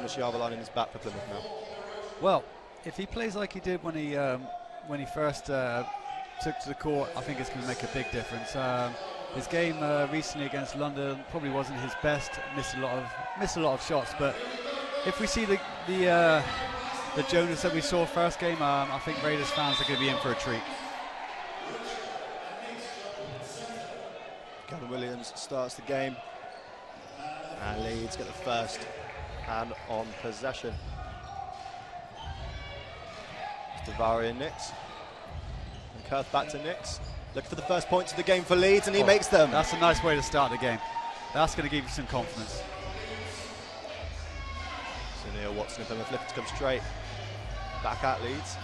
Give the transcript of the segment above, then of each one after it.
much Jarvalainen is back for Plymouth now. Well, if he plays like he did when he first took to the court, I think it's going to make a big difference. His game recently against London probably wasn't his best. Missed a lot of shots. But if we see the Jonas that we saw first game, I think Raiders fans are going to be in for a treat. Gavin Williams starts the game, and Leeds get the first hand on possession. Davari and Nix. And Kurth back to Nix. Looking for the first points of the game for Leeds, and he makes them. That's a nice way to start the game. That's going to give you some confidence. So Neil Watson and Plymouth looking to come straight back at Leeds.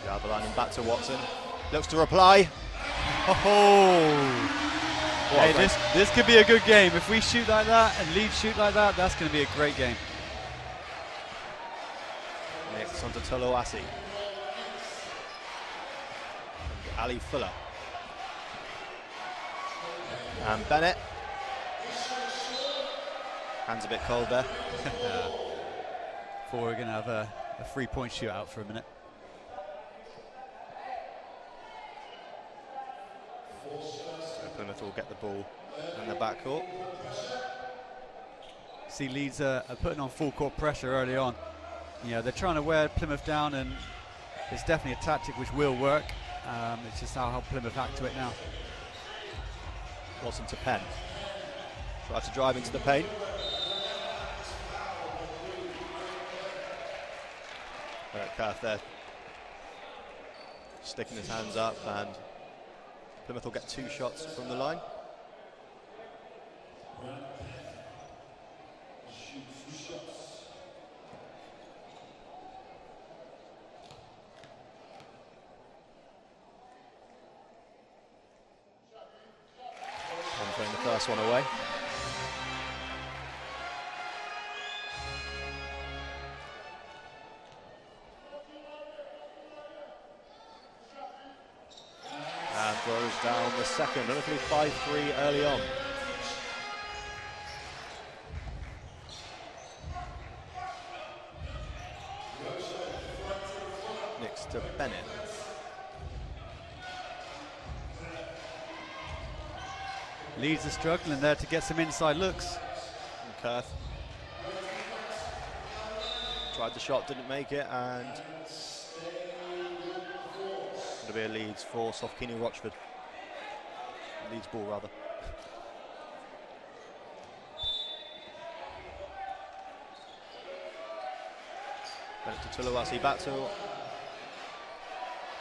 Jarvalainen back to Watson. Looks to reply. Oh! Hey, this could be a good game. If we shoot like that and Leeds shoot like that, that's going to be a great game. Nix onto Tuluasi. Ali Fuller. And Bennett. Hands a bit cold there. Before we're going to have a 3-point shootout for a minute. So Plymouth will get the ball in the backcourt. See, Leeds are putting on full court pressure early on. Yeah, they're trying to wear Plymouth down, and it's definitely a tactic which will work. It's just how Plymouth act to it now. Watson to Penn. Tries to drive into the paint. Eric Kurth there, sticking his hands up, and Plymouth will get 2 shots from the line. One throwing the first one away. And throws down the second, looking 5-3 early on. Next to Bennett. Leeds are struggling there to get some inside looks. And Kurth tried the shot, didn't make it, and it'll be a Leeds force off Keanu Rochford. Leeds ball, rather. Bennett to Tuluasi, back to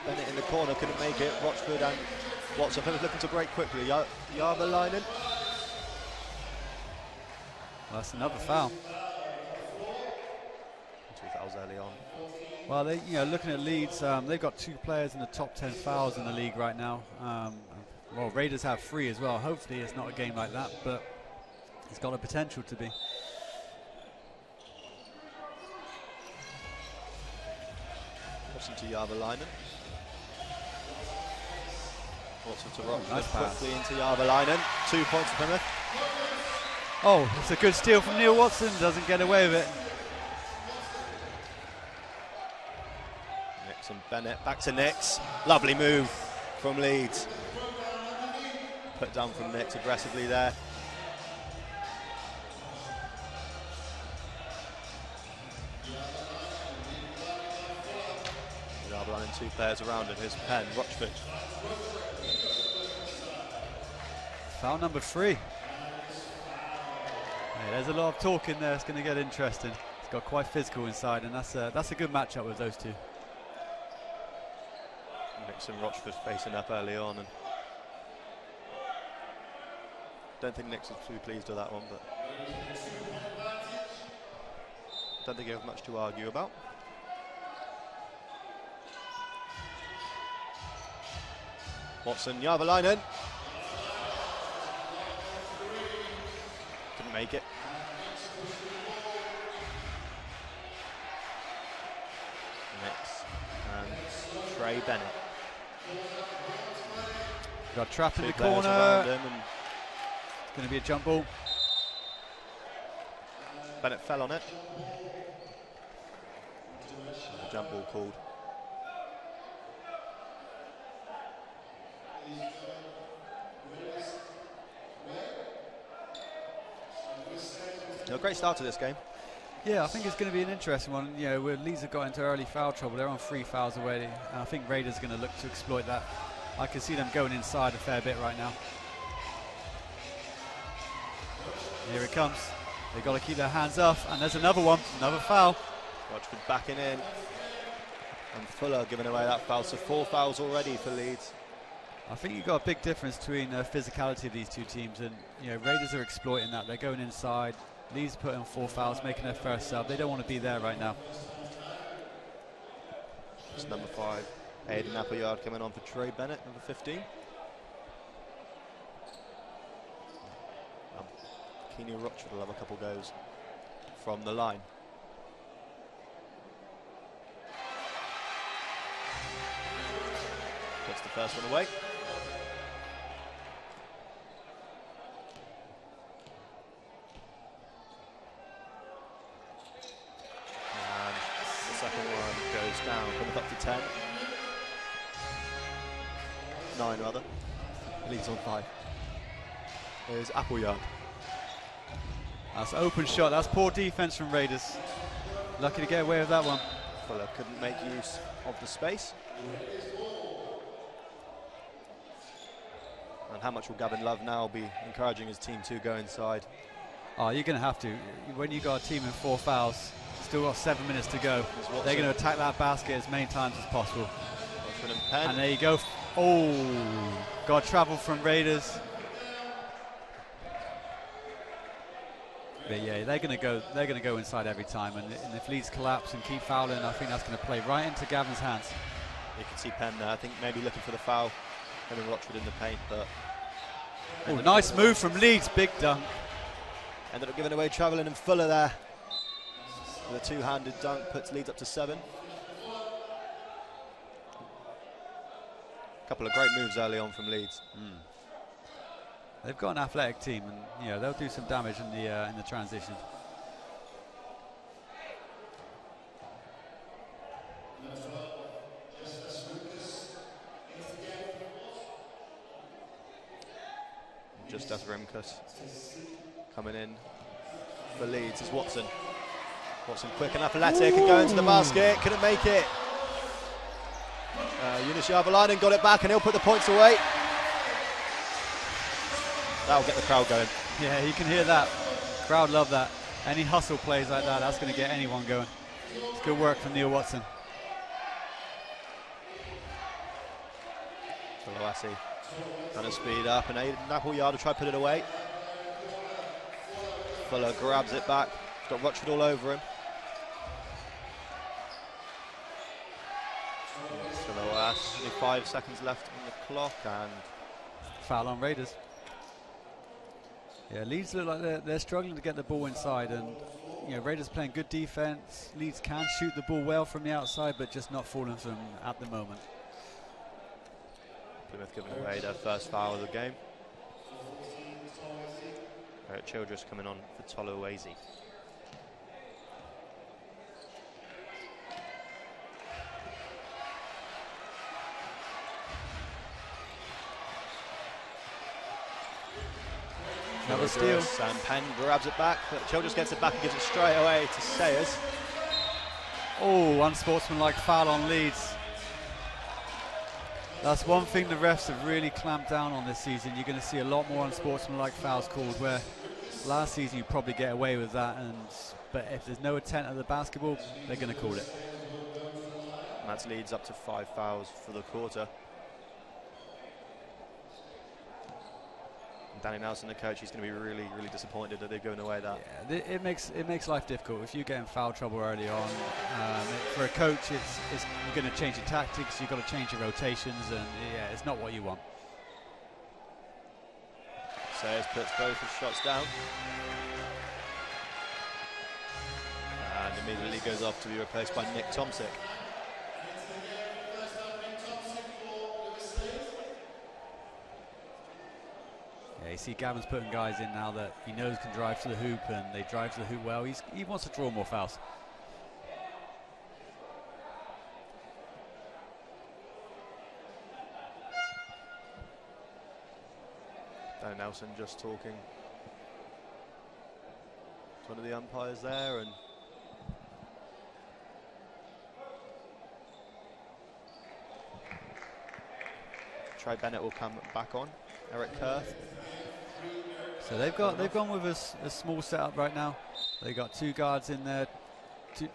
Bennett in the corner, couldn't make it. Rochford and Watson looking to break quickly. Jarvalainen. That's another foul. 2 fouls early on. Well, looking at Leeds, they've got 2 players in the top 10 fouls in the league right now. Well, Raiders have 3 as well. Hopefully it's not a game like that, but it's got a potential to be. Watson to Jarvalainen. Watson to Rochford, nice quickly into Jarvalainen. 2 points for Plymouth. Oh, it's a good steal from Neil Watson. Doesn't get away with it. Nix and Bennett, back to Nix. Lovely move from Leeds. Put down from Nix aggressively there. Jarvalainen, 2 players around him. Here's Penn, Rochford. Foul number 3. Hey, there's a lot of talk in there. It's going to get interesting. It's got quite physical inside, and that's a good matchup with those 2. Nix and Rochford facing up early on, and don't think Nix is too pleased with that one, but don't think you have much to argue about. Watson, Jarvalainen. Couldn't make it. Nix and Trey Bennett. Got trapped in the 2 players corner. around him, and It's going to be a jump ball. Bennett fell on it. The jump ball called. A great start to this game. Yeah, I think it's going to be an interesting one. You know, where Leeds have got into early foul trouble. They're on 3 fouls already, and I think Raiders are going to look to exploit that. I can see them going inside a fair bit right now. Here it comes. They've got to keep their hands off, and there's another one, another foul. Rochford backing in, and Fuller giving away that foul. So 4 fouls already for Leeds. I think you've got a big difference between physicality of these two teams, and you know, Raiders are exploiting that. They're going inside. Leeds put in 4 fouls, making their first sub. They don't want to be there right now. It's number 5, Aidan Appleyard coming on for Trey Bennett, number 15. Keeney Rochford will have a couple goes from the line. Puts the first one away. Second one goes down, Plymouth up to 10. 9 rather. Leeds on 5. There's Appleyard. That's an open shot. That's poor defense from Raiders. Lucky to get away with that one. Fuller couldn't make use of the space. And how much will Gavin Love now be encouraging his team to go inside? Oh, you're going to have to. When you've got a team in 4 fouls, still got 7 minutes to go. They're going to attack that basket as many times as possible. And there you go. Oh, got travel from Raiders. But yeah, they're going to go inside every time. And if Leeds collapse and keep fouling, I think that's going to play right into Gavin's hands. You can see Penn there. I think maybe looking for the foul. And then Rochford in the paint, but oh, nice move from Leeds. Big dunk. Ended up giving away Travelling and Fuller there. The 2-handed dunk puts Leeds up to 7. A couple of great moves early on from Leeds. They've got an athletic team, and you know, they'll do some damage in the transition. Just as Remkus coming in for Leeds is Watson. Watson quick and athletic and going to the basket, couldn't make it. Eunice Javalainen got it back and he'll put the points away. That'll get the crowd going. Yeah, you can hear that. Crowd love that. Any hustle plays like that, that's going to get anyone going. It's good work from Neil Watson. Lassie trying to speed up, and Aidan Appleyard to try to put it away. Fuller grabs it back. He's got Rochford all over him. So the last 5 seconds left on the clock, and foul on Raiders. Yeah, Leeds look like they're struggling to get the ball inside, and you know, Raiders playing good defense. Leeds can shoot the ball well from the outside, but just not falling for them at the moment. Plymouth giving away their first foul of the game. Childress coming on for Tolowazy. Another steal. And Penn grabs it back, but Childress gets it back and gives it straight away to Sayers. Oh, unsportsmanlike foul on Leeds. That's one thing the refs have really clamped down on this season. You're going to see a lot more unsportsmanlike fouls called, where last season you probably get away with that, but if there's no intent of the basketball, they're going to call it. And that's Leeds up to 5 fouls for the quarter. And Danny Nelson, the coach, he's going to be really, really disappointed that they're going away that. Yeah, it makes life difficult if you get in foul trouble early on. For a coach, you're going to change your tactics, you've got to change your rotations, and yeah, it's not what you want. Sayers puts both his shots down. And immediately goes off to be replaced by Nick Tomsic. Yeah, you see Gavin's putting guys in now that he knows can drive to the hoop, and they drive to the hoop well. He wants to draw more fouls. Dan Nelson just talking to one of the umpires there, and Trey Bennett will come back on. Eric Kerr. So they've gone with a small setup right now. They got two guards in there,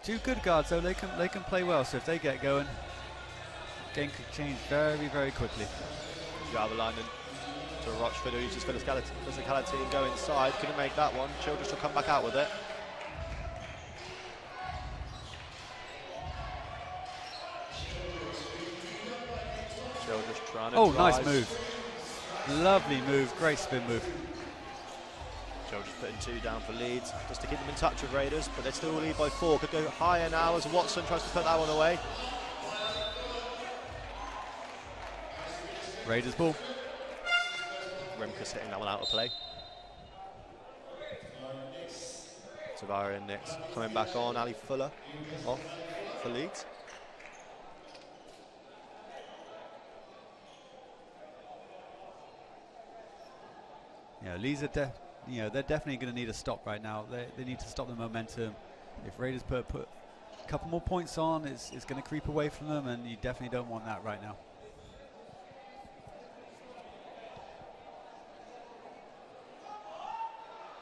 two good guards, so they can play well. So if they get going, game could change very, very quickly. Javalainen to Rochford, who uses physicality and go inside. Couldn't make that one. Childress will come back out with it. Childress trying to drive. Nice move. Lovely move, great spin move. Childress putting 2 down for Leeds, just to keep them in touch with Raiders, but they still lead by 4. Could go higher now as Watson tries to put that one away. Raiders ball. Remkus hitting that one out of play. Tavares and Nix coming back on. Ali Fuller off for Leeds. Yeah, Leeds are they're definitely going to need a stop right now. They need to stop the momentum. If Raiders put a couple more points on, it's going to creep away from them, and you definitely don't want that right now.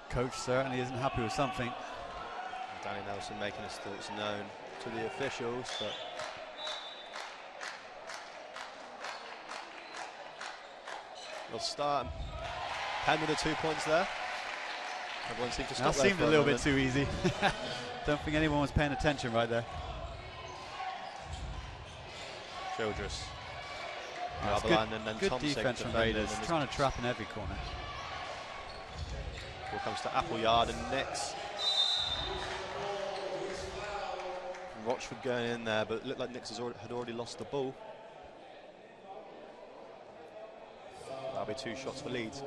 Coach certainly isn't happy with something. Danny Nelson making his thoughts known to the officials, but we'll start. Penn with the 2 points there. Everyone seemed to stop. That seemed a little bit too easy. Don't think anyone was paying attention right there. Childress. Good defense from Raiders, trying to trap in every corner. Ball comes to Appleyard and Nix. Rochford going in there, but it looked like Nix had already lost the ball. That'll be 2 shots for Leeds.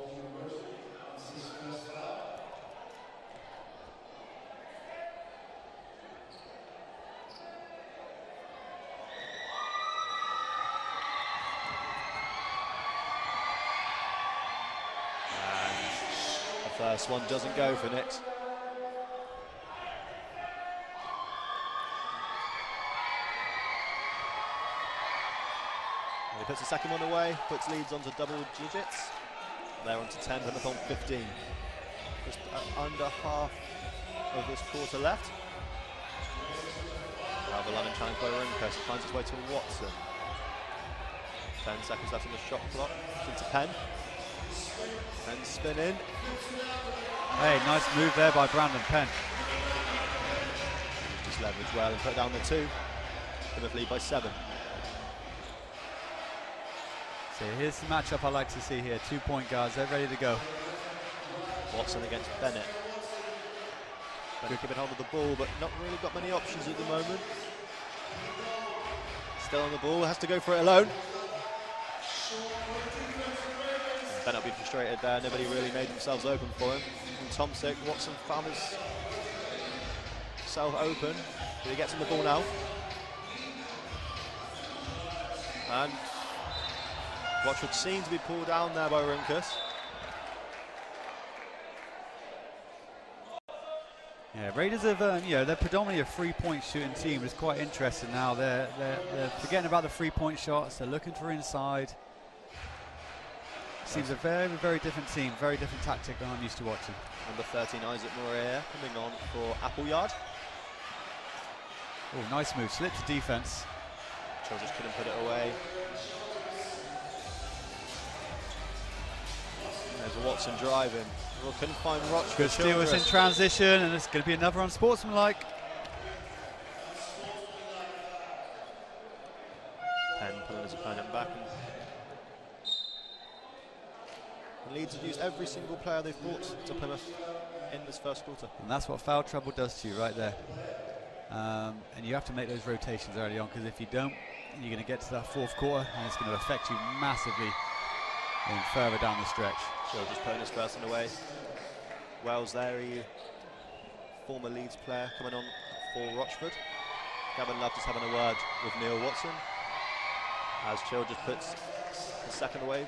First one doesn't go for Nix. And he puts the second one away, puts Leeds onto double digits. They're onto 10, Plymouth on 15. Just under half of this quarter left. Alvarado challenged by Remkus, finds its way to Watson. 10 seconds left on the shot clock. Into Penn. Penn spin in. Hey, nice move there by Brandon Penn. Just leveraged well and put down the 2. Plymouth lead by 7. So here's the matchup I like to see here. 2-point guards, they're ready to go. Watson against Bennett. Bennett keeping hold of the ball, but not really got many options at the moment. Still on the ball, has to go for it alone. Bennett will be frustrated there, nobody really made themselves open for him. And Tomczyk, Watson found himself open, but he gets on the ball now. And Watford seem to be pulled down there by Remkus. Yeah, Raiders have, they're predominantly a 3-point shooting team. It's quite interesting now. They're forgetting about the 3-point shots. They're looking for inside. Seems a very, very different team, very different tactic than I'm used to watching. Number 13, Isaac Morea, coming on for Appleyard. Oh, nice move, slip to defense. Childress couldn't put it away. There's Watson driving. Well, couldn't find Rochford. Good steal us in transition, and it's going to be another unsportsmanlike. Penn pulling his opponent back. And Leeds have used every single player they've brought to Plymouth in this first quarter. And that's what foul trouble does to you right there. And you have to make those rotations early on, because if you don't, you're going to get to that 4th quarter and it's going to affect you massively. in further down the stretch. Sure, just putting his person away. Wells there, former Leeds player coming on for Rochford. Gavin Love just having a word with Neil Watson as Chill just puts the second away.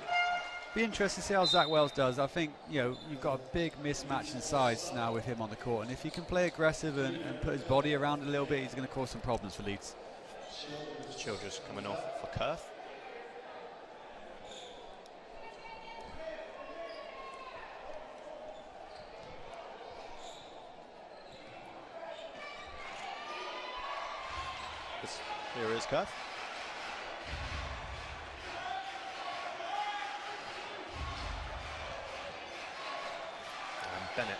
Be interesting to see how Zach Wells does. I think you've got a big mismatch in size now with him on the court, and if he can play aggressive and put his body around a little bit, he's going to cause some problems for Leeds. Chill just coming off for Kurth. Here is Kurth. And Bennett.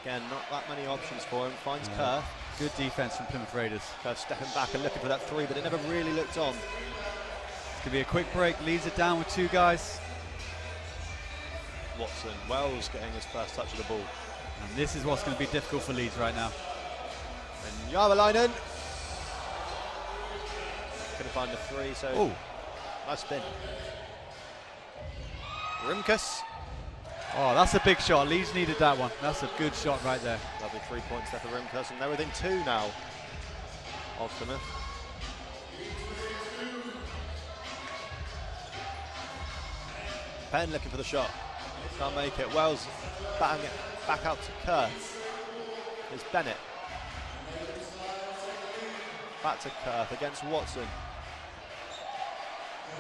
Again, not that many options for him. Finds Kurth. Good defense from Plymouth Raiders. Kurth stepping back and looking for that three, but it never really looked on. It's going to be a quick break. Leeds are down with 2 guys. Watson, Wells getting his first touch of the ball. And this is what's going to be difficult for Leeds right now. And Jarvalainen. Couldn't find the three, so nice spin. Rimkus. Oh, that's a big shot. Leeds needed that one. That's a good shot right there. Lovely 3 points there for Rimkus, and they're within 2 now of Plymouth. Penn looking for the shot. Can't make it. Wells batting it back out to Kurth. It's Bennett. Back to Kurth against Watson.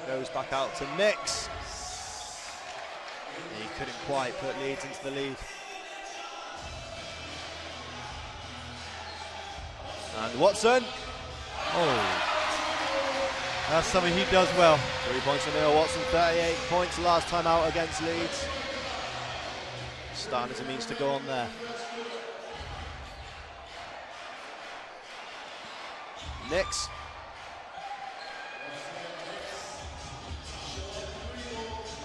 Goes back out to Nix. He couldn't quite put Leeds into the lead. And Watson. Oh, that's something he does well. 3 points for Neil Watson, 38 points last time out against Leeds. Starting as a means to go on there. Nix.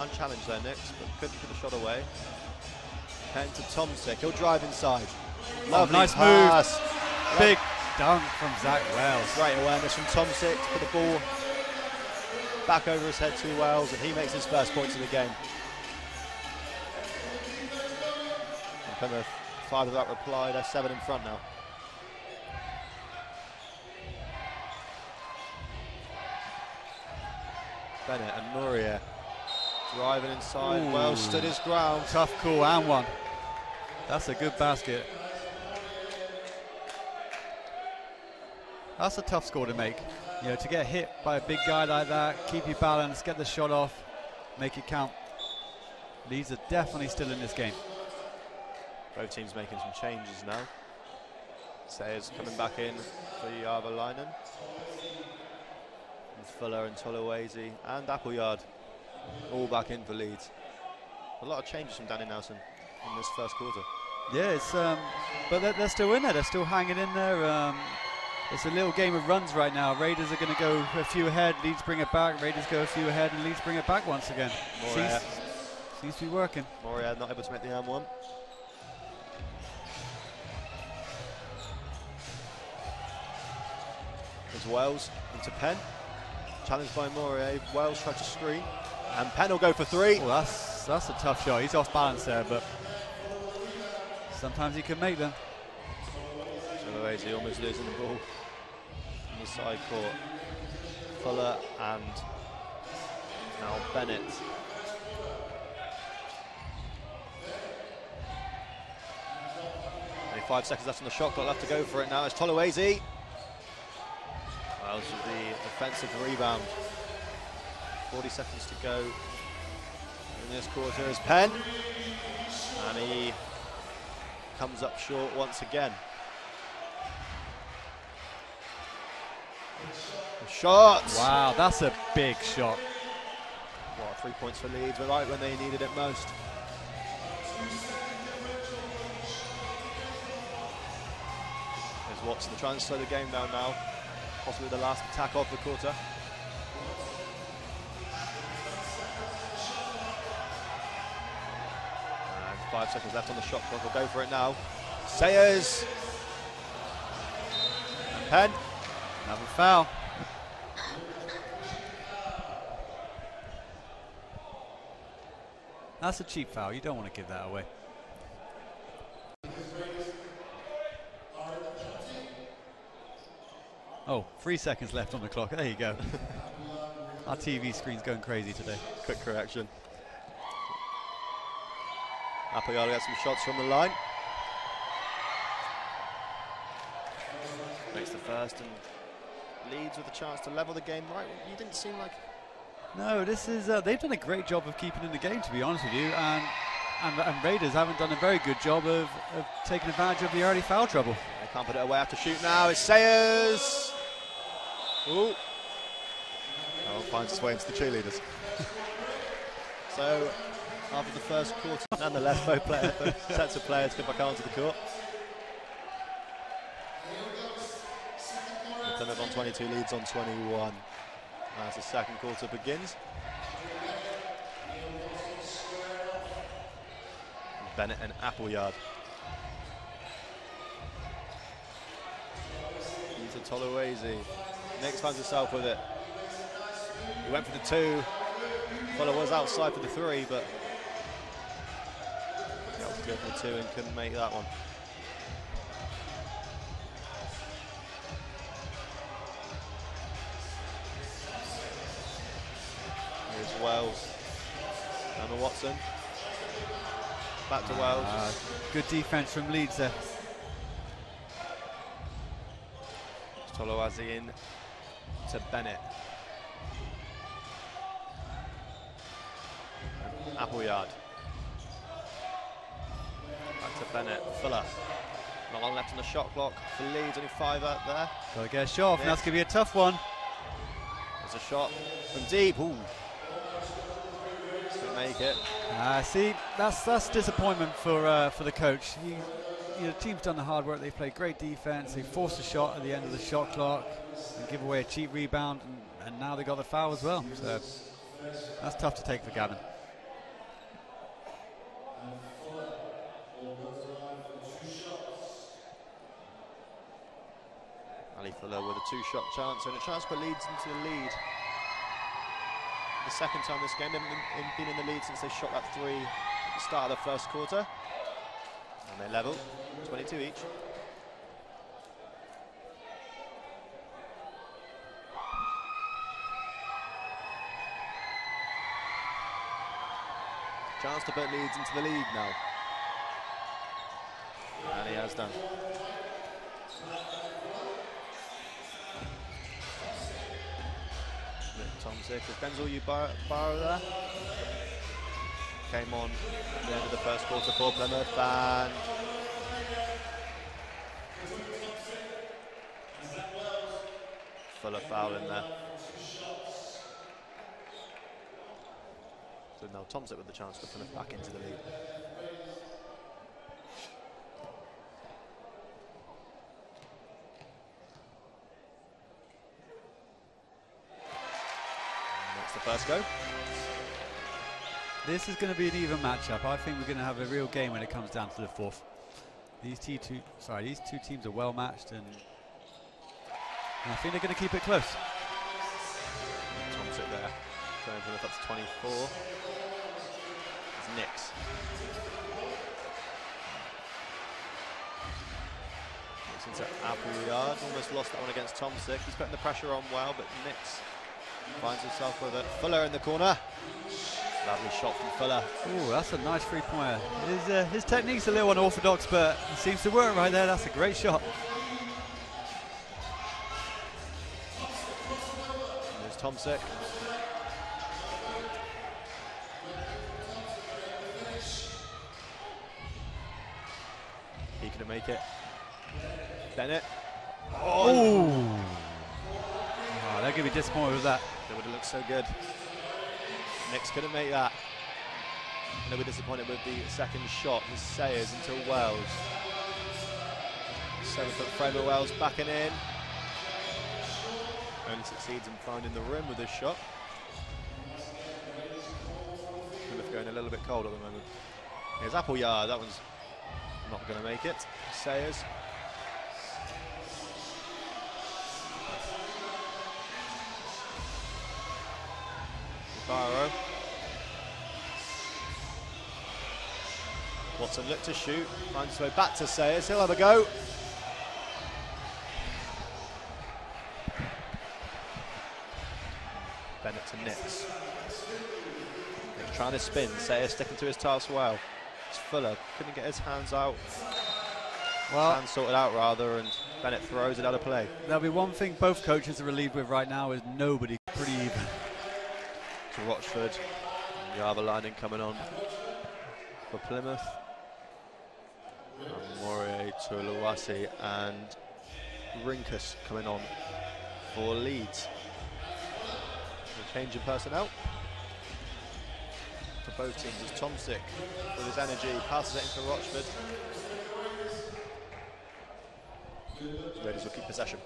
Unchallenged there, Nix, but couldn't put the shot away. Penn to Tomsick, he'll drive inside. Lovely nice pass. Move. Big dunk from Zach Wells. Great awareness from Tomsick to put the ball back over his head to Wells, and he makes his first points of the game. And Plymouth 5 without reply, they're 7 in front now. Bennett and Murier driving inside. Wells stood his ground. Tough call and one. That's a good basket. That's a tough score to make. To get hit by a big guy like that, keep your balance, get the shot off, make it count. Leeds are definitely still in this game. Both teams making some changes now. Sayers coming back in for Jarvalainen. Fuller and Toluwezi and Appleyard all back in for Leeds. A lot of changes from Danny Nelson in this first quarter. Yeah, it's but they're still in there. They're still hanging in there. It's a little game of runs right now. Raiders are going to go a few ahead. Leeds bring it back. Raiders go a few ahead, and Leeds bring it back once again. Seems to be working. Moria not able to make the M1. There's Wells into Penn. Challenged by Moria. Wells tried to screen, and Penn will go for 3. Oh, that's a tough shot. He's off balance there, but sometimes he can make them. Toluwezi almost losing the ball on the side court. Fuller and now Bennett. Only 5 seconds left on the shot clock. Left to go for it now. It's Toluwezi. Wells with the offensive rebound. 40 seconds to go in this quarter is Penn, and he comes up short once again. Shot! Wow, that's a big shot. What, 3 points for Leeds, right when they needed it most. There's Watson trying to slow the game down now. Possibly the last attack of the quarter. And 5 seconds left on the shot clock. We'll go for it now. Sayers. And Penn. Another foul. That's a cheap foul. You don't want to give that away. Oh, 3 seconds left on the clock. There you go. Our TV screen's going crazy today. Quick correction. Appleyard gets some shots from the line. Makes the first and Leeds with a chance to level the game. Right, you didn't seem like... No, this is they've done a great job of keeping in the game, to be honest with you, and Raiders haven't done a very good job of taking advantage of the early foul trouble. They can't put it away after shoot now. It's Sayers. Ooh. Oh, finds its way into the cheerleaders. So, after the first quarter, nonetheless, both sets of players come back onto the court. Plymouth on 22, Leeds on 21. As the second quarter begins. Bennett and Appleyard. Into Toluwezi. Nix finds himself with it. He went for the 2. Fuller was outside for the 3, but he got to go for the 2 and couldn't make that one. Here's Wells. Emma Watson. Back to Wells. Good defence from Leeds there. Toluwezi in to Bennett. Appleyard. Back to Bennett. Fuller. Not long left on the shot clock for Leeds, only 5 out there. Got to get a shot off, and that's going to be a tough one. There's a shot from deep. Ooh. Couldn't make it. See, that's disappointment for the coach. The team's done the hard work. They played great defence. They forced a shot at the end of the shot clock and give away a cheap rebound, and now they got the foul as well. So that's tough to take for Gavin. Ali Fuller with a 2-shot chance and a chance for Leeds into the lead. The second time this game, they've been in the lead since they shot that 3 at the start of the first quarter. And they level, 22 each. Chance to put Leeds into the lead now. And he has done. Tomczyk with Benzel Barrow there. Came on at the end of the first quarter for Plymouth, and Fuller foul in there. So now Tomczyk with the chance to Plymouth back into the lead. The first go. This is going to be an even matchup. I think we're going to have a real game when it comes down to the fourth. These two teams are well matched, and I think they're going to keep it close. Tomczyk there, going for the that's 24. It's Nix. Nix into Appleyard, almost lost that one against Tomczyk. He's putting the pressure on well, but Nix finds himself with it. Fuller in the corner. Lovely shot from Fuller. Oh, that's a nice three-pointer. His technique's a little unorthodox, but it seems to work right there. That's a great shot. There's Tomczyk. He couldn't make it. Bennett. Oh! They're going to be disappointed with that. That would have looked so good. Nix couldn't make that. And they were disappointed with the second shot. His Sayers into Wells. 7-foot framer Wells backing in. Only succeeds in finding the rim with this shot. Plymouth going a little bit cold at the moment. Here's Appleyard. That one's not going to make it. Sayers. Barrow. Watson looked to shoot, finds his way back to Sayers, he'll have a go. Bennett to Nix. He's trying to spin, Sayers sticking to his task well. It's Fuller, couldn't get his hands out. Well, hands sorted out rather, and Bennett throws it out of play. There'll be one thing both coaches are relieved with right now is nobody pretty even. To Rochford, Jarvalainen coming on for Plymouth. Mourier to Luwasi and Rinkus coming on for Leeds. A change in personnel for both teams as Tomsic with his energy passes it into Rochford. Raiders will keep possession.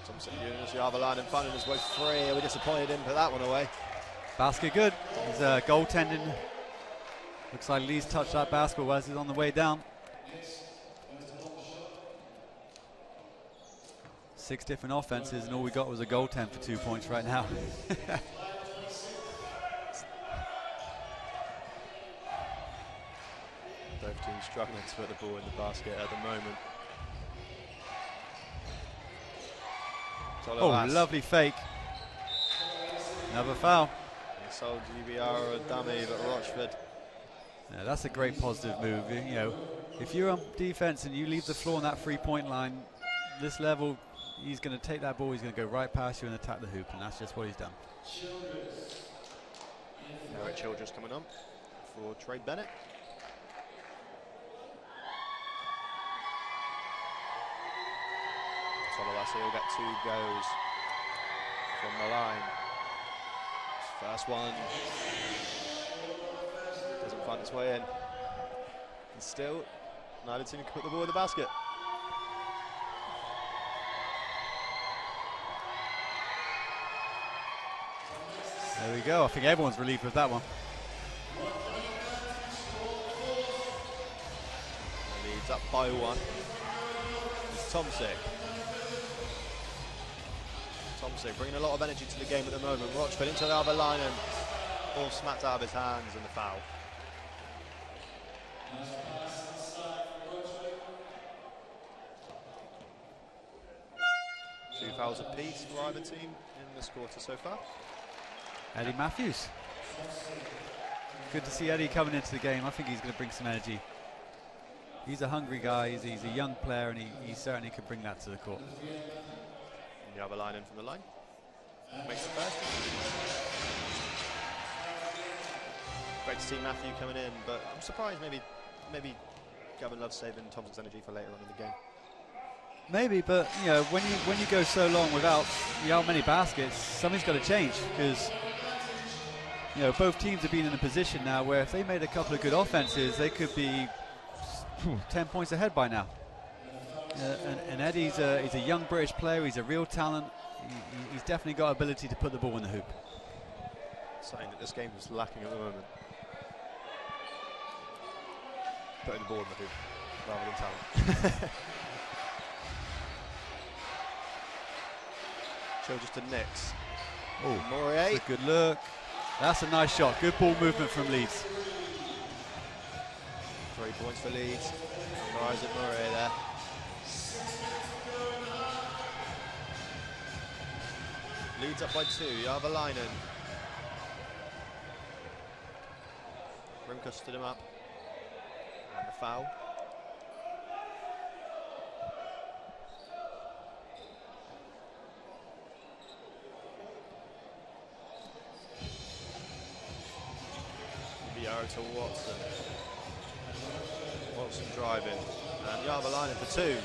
Tomsic uses Jarvalainen finding his way free. We disappointed him, put that one away. Basket good. He's goaltending. Looks like Leeds touched that basketball as he's on the way down. 6 different offenses, and all we got was a goaltend for 2 points right now. Both teams struggling to put the ball in the basket at the moment. Oh, lovely fake. Another foul. He sold GBR a dummy, but Rochford. Yeah, that's a great positive move. You know, if you're on defense and you leave the floor on that 3-point line, this level, he's going to take that ball, he's going to go right past you and attack the hoop, and that's just what he's done. Eric Childress coming on for Trey Bennett. Solowasi will get 2 goes from the line. First one doesn't find its way in. And still, neither team can put the ball in the basket. There we go. I think everyone's relieved with that one. Leeds up by 1. It's Tomsic. Tomsic bringing a lot of energy to the game at the moment. Rochford into the other line and ball smacked out of his hands and the foul. Two fouls apiece for either team in this quarter so far. Eddie Matthews. Good to see Eddie coming into the game. I think he's going to bring some energy. He's a hungry guy, he's a young player, and he certainly could bring that to the court. The other line in from the line. Makes the first. Great to see Matthew coming in, but I'm surprised maybe Gavin loves saving Thompson's energy for later on in the game. Maybe, but you know, when you go so long without many baskets, something's got to change, because you know both teams have been in a position now where if they made a couple of good offenses, they could be 10 points ahead by now. And Eddie's he's a young British player. He's a real talent. He's definitely got ability to put the ball in the hoop. Something that this game is lacking at the moment. Putting the ball in the hoop rather than talent. Just to Nix. Oh, Mourier. a good look. That's a nice shot. Good ball movement from Leeds. 3 points for Leeds. Isaac Mourier there. Leeds up by 2. Jarvalainen. Rimka stood him up. And the foul. To Watson. Watson driving. And Jarvalainen for 2.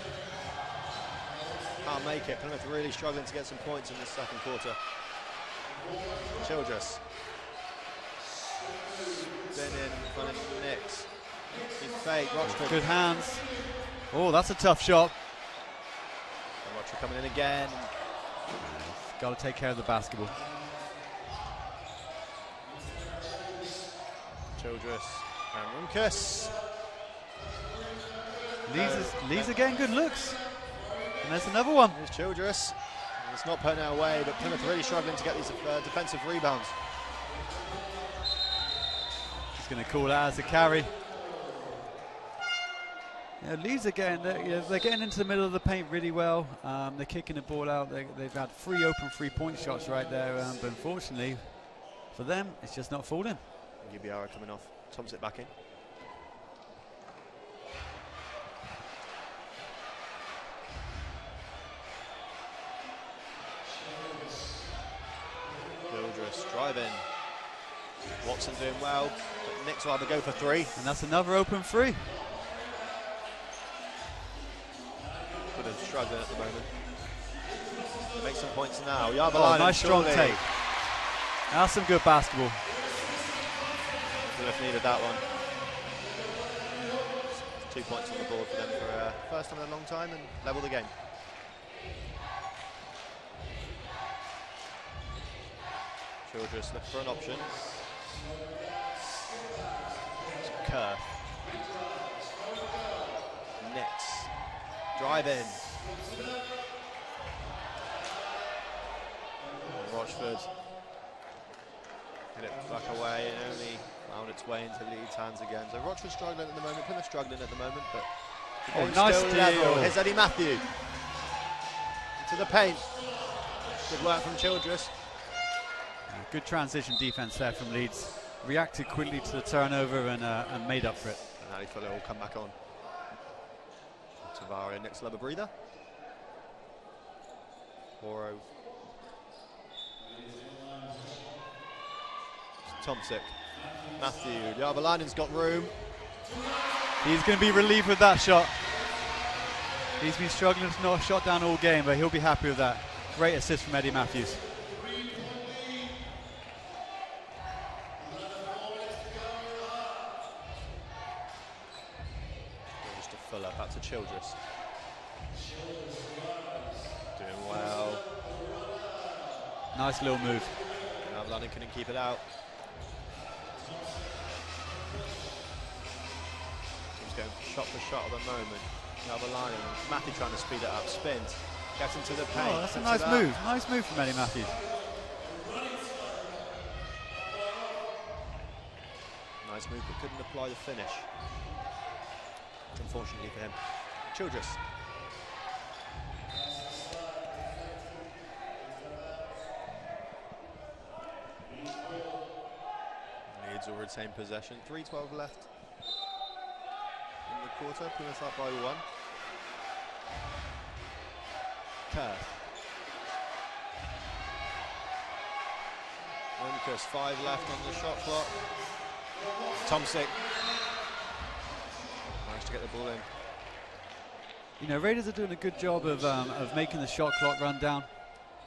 Can't make it. Plymouth really struggling to get some points in this second quarter. Childress. Spinning, running Nix. He's fake. Rochford. Good hands. Oh, that's a tough shot. And Rochford coming in again. Got to take care of the basketball. Childress and Runkus. Leeds are getting good looks. And there's another one. Here's Childress. It's not putting it away, but Plymouth really struggling to get these defensive rebounds. He's going to call that as a carry. Yeah, Leeds are getting, they're getting into the middle of the paint really well. They're kicking the ball out. They've had 3 open 3-point shots right there, but unfortunately for them, it's just not falling. BBL coming off, Tom's it back in. Childress driving. Watson doing well, but Nick's rather go for 3. And that's another open 3. But they're struggling at the moment. Make some points now. Oh, nice strong take. That's some good basketball. Would have needed that one. 2 points on the board for them for first time in a long time and level the game. Childress looking for an option. Kerr. Nets. Drive in. Rochford. Get it back away and only found its way into Leeds' hands again. So Rochford struggling at the moment, Plymouth struggling at the moment, but nice still level. Here's Eddie Matthew. To the paint. Good work from Childress. Good transition defense there from Leeds. Reacted quickly to the turnover and made up for it. And Ali Fuller will come back on. Tavares, next level breather. Oro. Tomczyk. Matthew. Jarvalainen's got room. He's going to be relieved with that shot. He's been struggling to knock a shot down all game, but he'll be happy with that. Great assist from Eddie Matthews. Fuller, back to Childress. Doing well. Nice little move. Jarvalainen couldn't keep it out. Team's going shot for shot at the moment. Jarvalainen, Matthew trying to speed it up, spins, gets into the paint. Oh, that's a nice move. Nice move from Eddie Matthews. Nice move, but couldn't apply the finish. Unfortunately for him. Childress. Leeds will retain possession. 3:12 left in the quarter. Plymouth up by 1. Kerr. Lucas, 5 left on the shot clock. Tomczyk. To get the ball in. You know, Raiders are doing a good job of making the shot clock run down.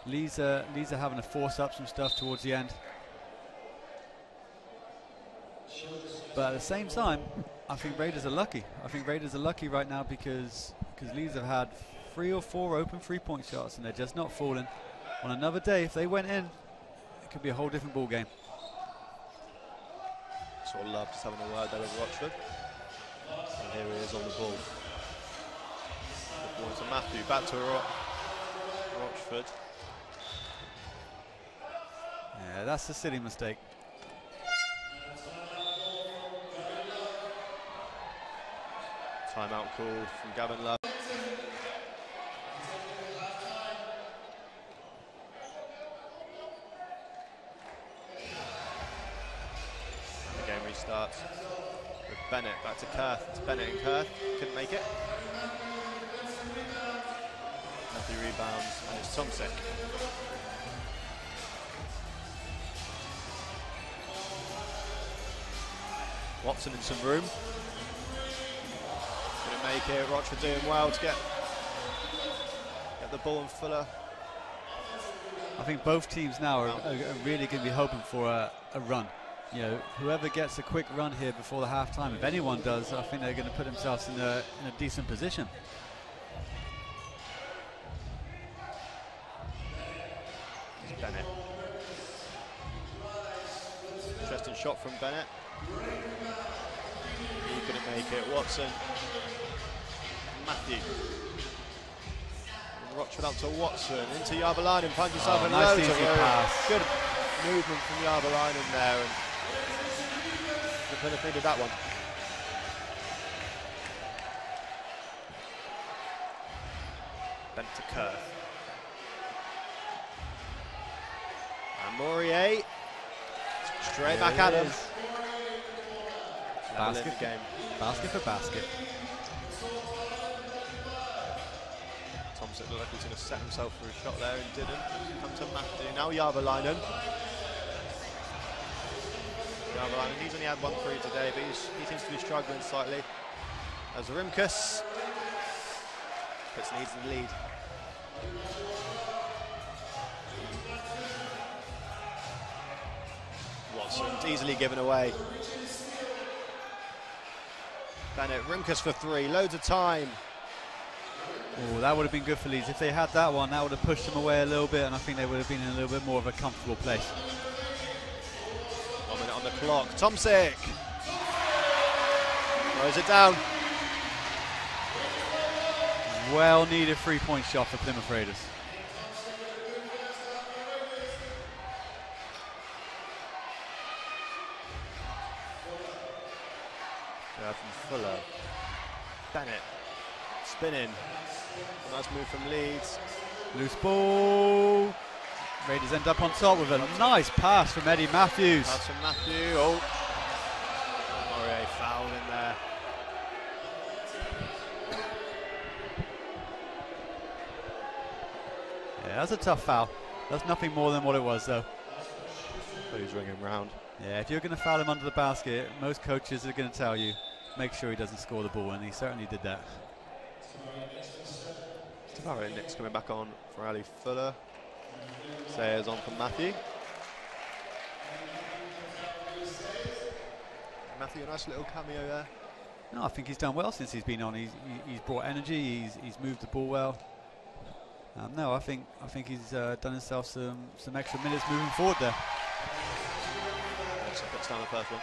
Leeds are having to force up some stuff towards the end. But at the same time, I think Raiders are lucky. I think Raiders are lucky right now because Leeds have had 3 or 4 open 3-point shots and they're just not falling. On another day, if they went in, it could be a whole different ball game. Sort of love just having a word there with Rochford. And here he is on the ball. The ball to Matthew, back to Rochford. Yeah, that's a silly mistake. Timeout call from Gavin Love. And the game restarts. Bennett back to Kerr. It's Bennett and Kerr. Couldn't make it. Matthew rebounds, and it's Tomczyk. Watson in some room. Couldn't make it. Rochford doing well to get the ball in Fuller. I think both teams now are really going to be hoping for a run. You know, whoever gets a quick run here before the half-time, if anyone does, I think they're going to put themselves in a decent position. It's Bennett. Interesting shot from Bennett. He couldn't make it. Watson. Matthew. Rochford up to Watson, into Järvelainen, finds himself in nice loads easy of room. pass. Good movement from Järvelainen there, and the Plymouth needed that one. Bent to Kerr. And Morier, straight back at him. Level in the game. Basket for basket. Thompson looked like he was going to set himself for a shot there and didn't. Come to Matthew, now Järvelainen. Järvelainen, he's only had 1-3 today, but he seems to be struggling slightly. As Rimkus puts Leeds in the lead. Watson's easily given away. Bennett, Rimkus for 3, loads of time. Oh, that would have been good for Leeds. If they had that one, that would have pushed them away a little bit, and I think they would have been in a little bit more of a comfortable place. 1 minute on the clock. Tomczyk throws it down. Well needed 3-point shot for Plymouth Raiders. From Fuller. Bennett spinning. Nice move from Leeds. Loose ball. Raiders end up on top with a nice pass from Eddie Matthews. Pass from Matthew. Oh, Morier foul in there. Yeah, that's a tough foul. That's nothing more than what it was, though. But he's ringing round. Yeah, if you're going to foul him under the basket, most coaches are going to tell you, make sure he doesn't score the ball, and he certainly did that. Tavares Nick's coming back on for Ali Fuller. Sayers on for Matthew. Matthew, a nice little cameo there. No, I think he's done well since he's been on. He's brought energy. He's moved the ball well. No, I think he's done himself some extra minutes moving forward there. So puts down the first one.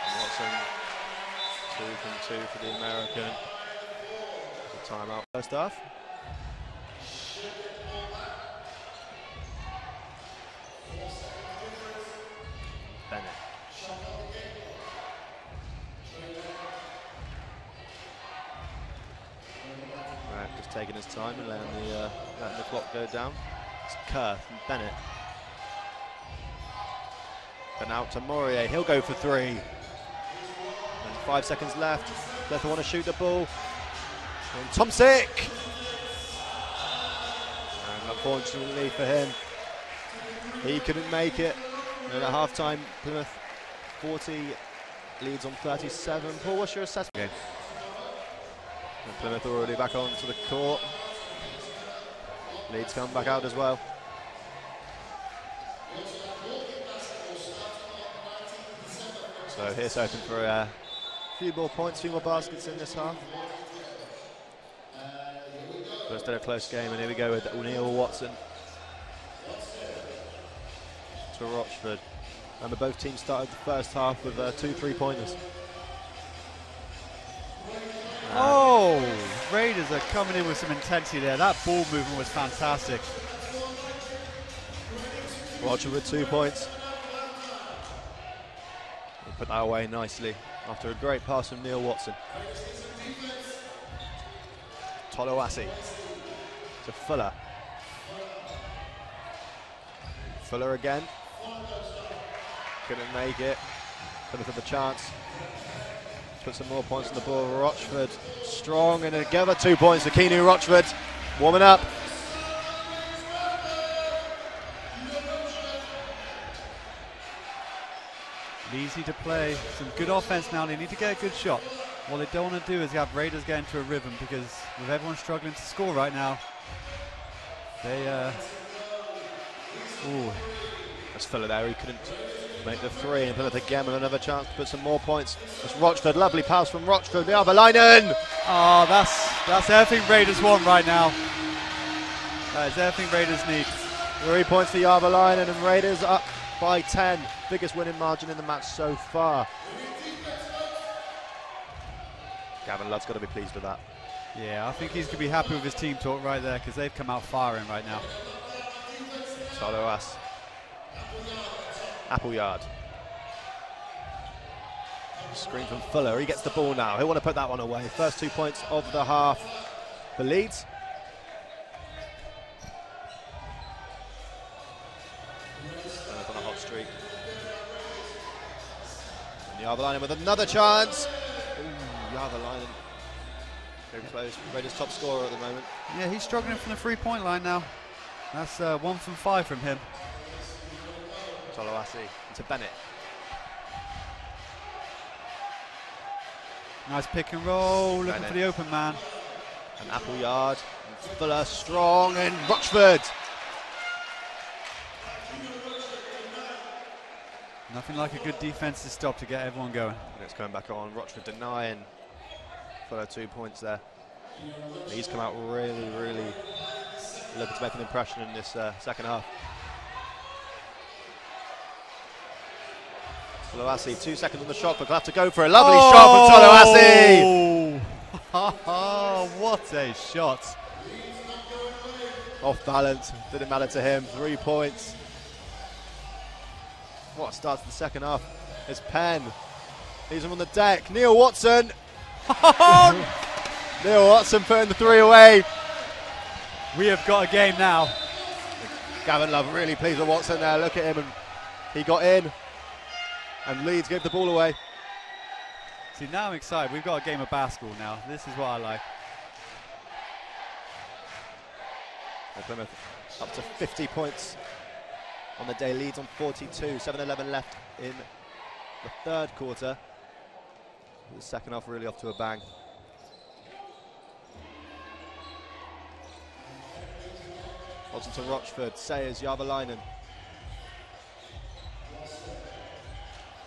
And Watson, 2 from 2 for the American. The timeout first half. Bennett. Right, just taking his time and letting the clock go down. It's Kerr from Bennett. Then out to Morier, he'll go for 3. And 5 seconds left. Plymouth want to shoot the ball. And Tomczyk! And unfortunately for him, he couldn't make it. And at half-time, Plymouth 40, Leeds on 37. Paul, what's your assessment? Okay. And Plymouth already back onto the court. Leeds come back out as well. So here's hoping for a few more points, a few more baskets in this half. But it's still a close game, and here we go with O'Neill Watson to Rochford. Remember, both teams started the first half with 2 3-pointers. Oh, Raiders are coming in with some intensity there. That ball movement was fantastic. Rochford with 2 points. He'll put that away nicely after a great pass from Neil Watson. Toloasi to Fuller. Fuller again. Couldn't make it. Plymouth have a chance. Put some more points on the board. Rochford strong, and together 2 points for Keanu Rochford. Warming up. Easy to play. Some good offense now. They need to get a good shot. What they don't want to do is have Raiders get into a rhythm, because with everyone struggling to score right now, they That's Fuller there. He couldn't make the 3, and Plymouth again with another chance to put some more points. That's Rochford. Lovely pass from Rochford. Järvelainen. Oh, that's everything Raiders want right now. That is everything Raiders need. 3 points for Järvelainen, and Raiders up by 10. Biggest winning margin in the match so far. Gavin Love's got to be pleased with that. Yeah, I think he's going to be happy with his team talk right there because they've come out firing right now. Str8-Cash. Appleyard. Screen from Fuller. He gets the ball now. He'll want to put that one away. First 2 points of the half for Leeds. On a hot streak. And Jarvalainen with another chance. Ooh, Jarvalainen. Very close. Raiders' top scorer at the moment. Yeah, he's struggling from the three-point line now. That's 1 from 5 from him. Str8-Cash into Bennett. Nice pick and roll, looking Bennett. for the open man. And Appleyard. And Fuller strong and Rochford. Nothing like a good defensive stop to get everyone going. And it's coming back on. Rochford denying Fuller 2 points there. He's come out really, really looking to make an impression in this second half. Str8-Cash, 2 seconds on the shot, but will have to go for a lovely shot from Str8-Cash. Oh, what a shot. Off balance, didn't matter to him. 3 points. What a start to the second half. It's Penn. Leaves him on the deck. Neil Watson. Neil Watson putting the 3 away. We have got a game now. Gavin Love really pleased with Watson there. Look at him, and he got in. And Leeds gave the ball away. See, now I'm excited. We've got a game of basketball now. This is what I like. And Plymouth up to 50 points on the day. Leeds on 42. 7:11 left in the third quarter. The second half really off to a bang. Watson to Rochford. Sayers, Jarvalainen.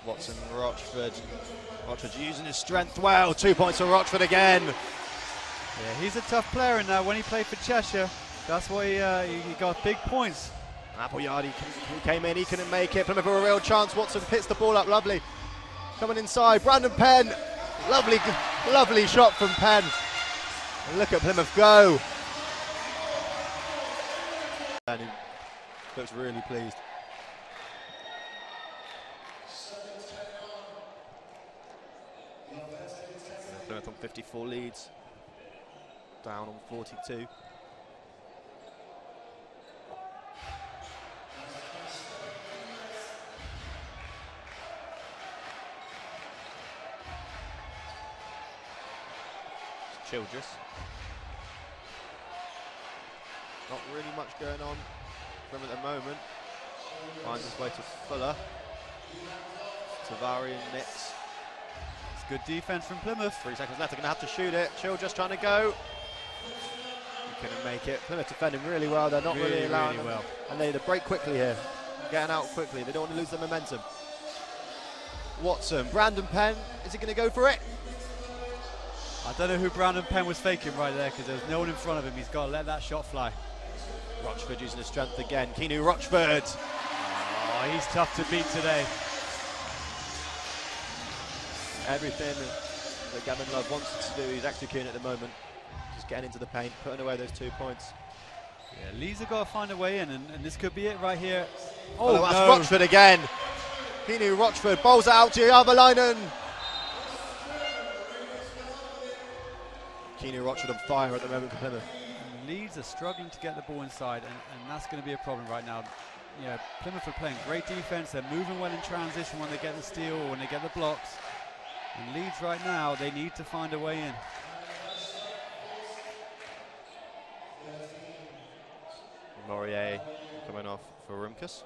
Watson, Rochford. Rochford using his strength well. 2 points for Rochford again. Yeah, he's a tough player, and when he played for Cheshire, that's why he got big points. Appleyard, he came in, he couldn't make it. Plymouth for a real chance. Watson picks the ball up, lovely. Coming inside, Brandon Penn. Lovely, lovely shot from Penn. And look at Plymouth go. And he looks really pleased. Plymouth on 54 leads, down on 42. Childress. Not really much going on for him at the moment. Finds his way to Fuller. Tavari and Nix. It's good defense from Plymouth. 3 seconds left, they're going to have to shoot it. Childress trying to go. He couldn't make it. Plymouth defending really well. They're not really allowing them. well. And they break quickly here. Getting out quickly. They don't want to lose the momentum. Watson, Brandon Penn. Is he going to go for it? I don't know who Brandon Penn was faking right there because there's no one in front of him. He's got to let that shot fly. Rochford using his strength again. Keanu Rochford. Oh, he's tough to beat today. Everything that Gavin Love wants to do, he's executing at the moment. Just getting into the paint, putting away those 2 points. Yeah, Leeds have got to find a way in, and this could be it right here. Oh, that's no. Rochford again. Keanu Rochford bowls it out to Jarvalainen. Keanu Rochford on fire at the moment for Plymouth. And Leeds are struggling to get the ball inside, and that's going to be a problem right now. Yeah, Plymouth are playing great defense. They're moving well in transition when they get the steal or when they get the blocks. And Leeds right now, they need to find a way in. Laurier coming off for Rumkus.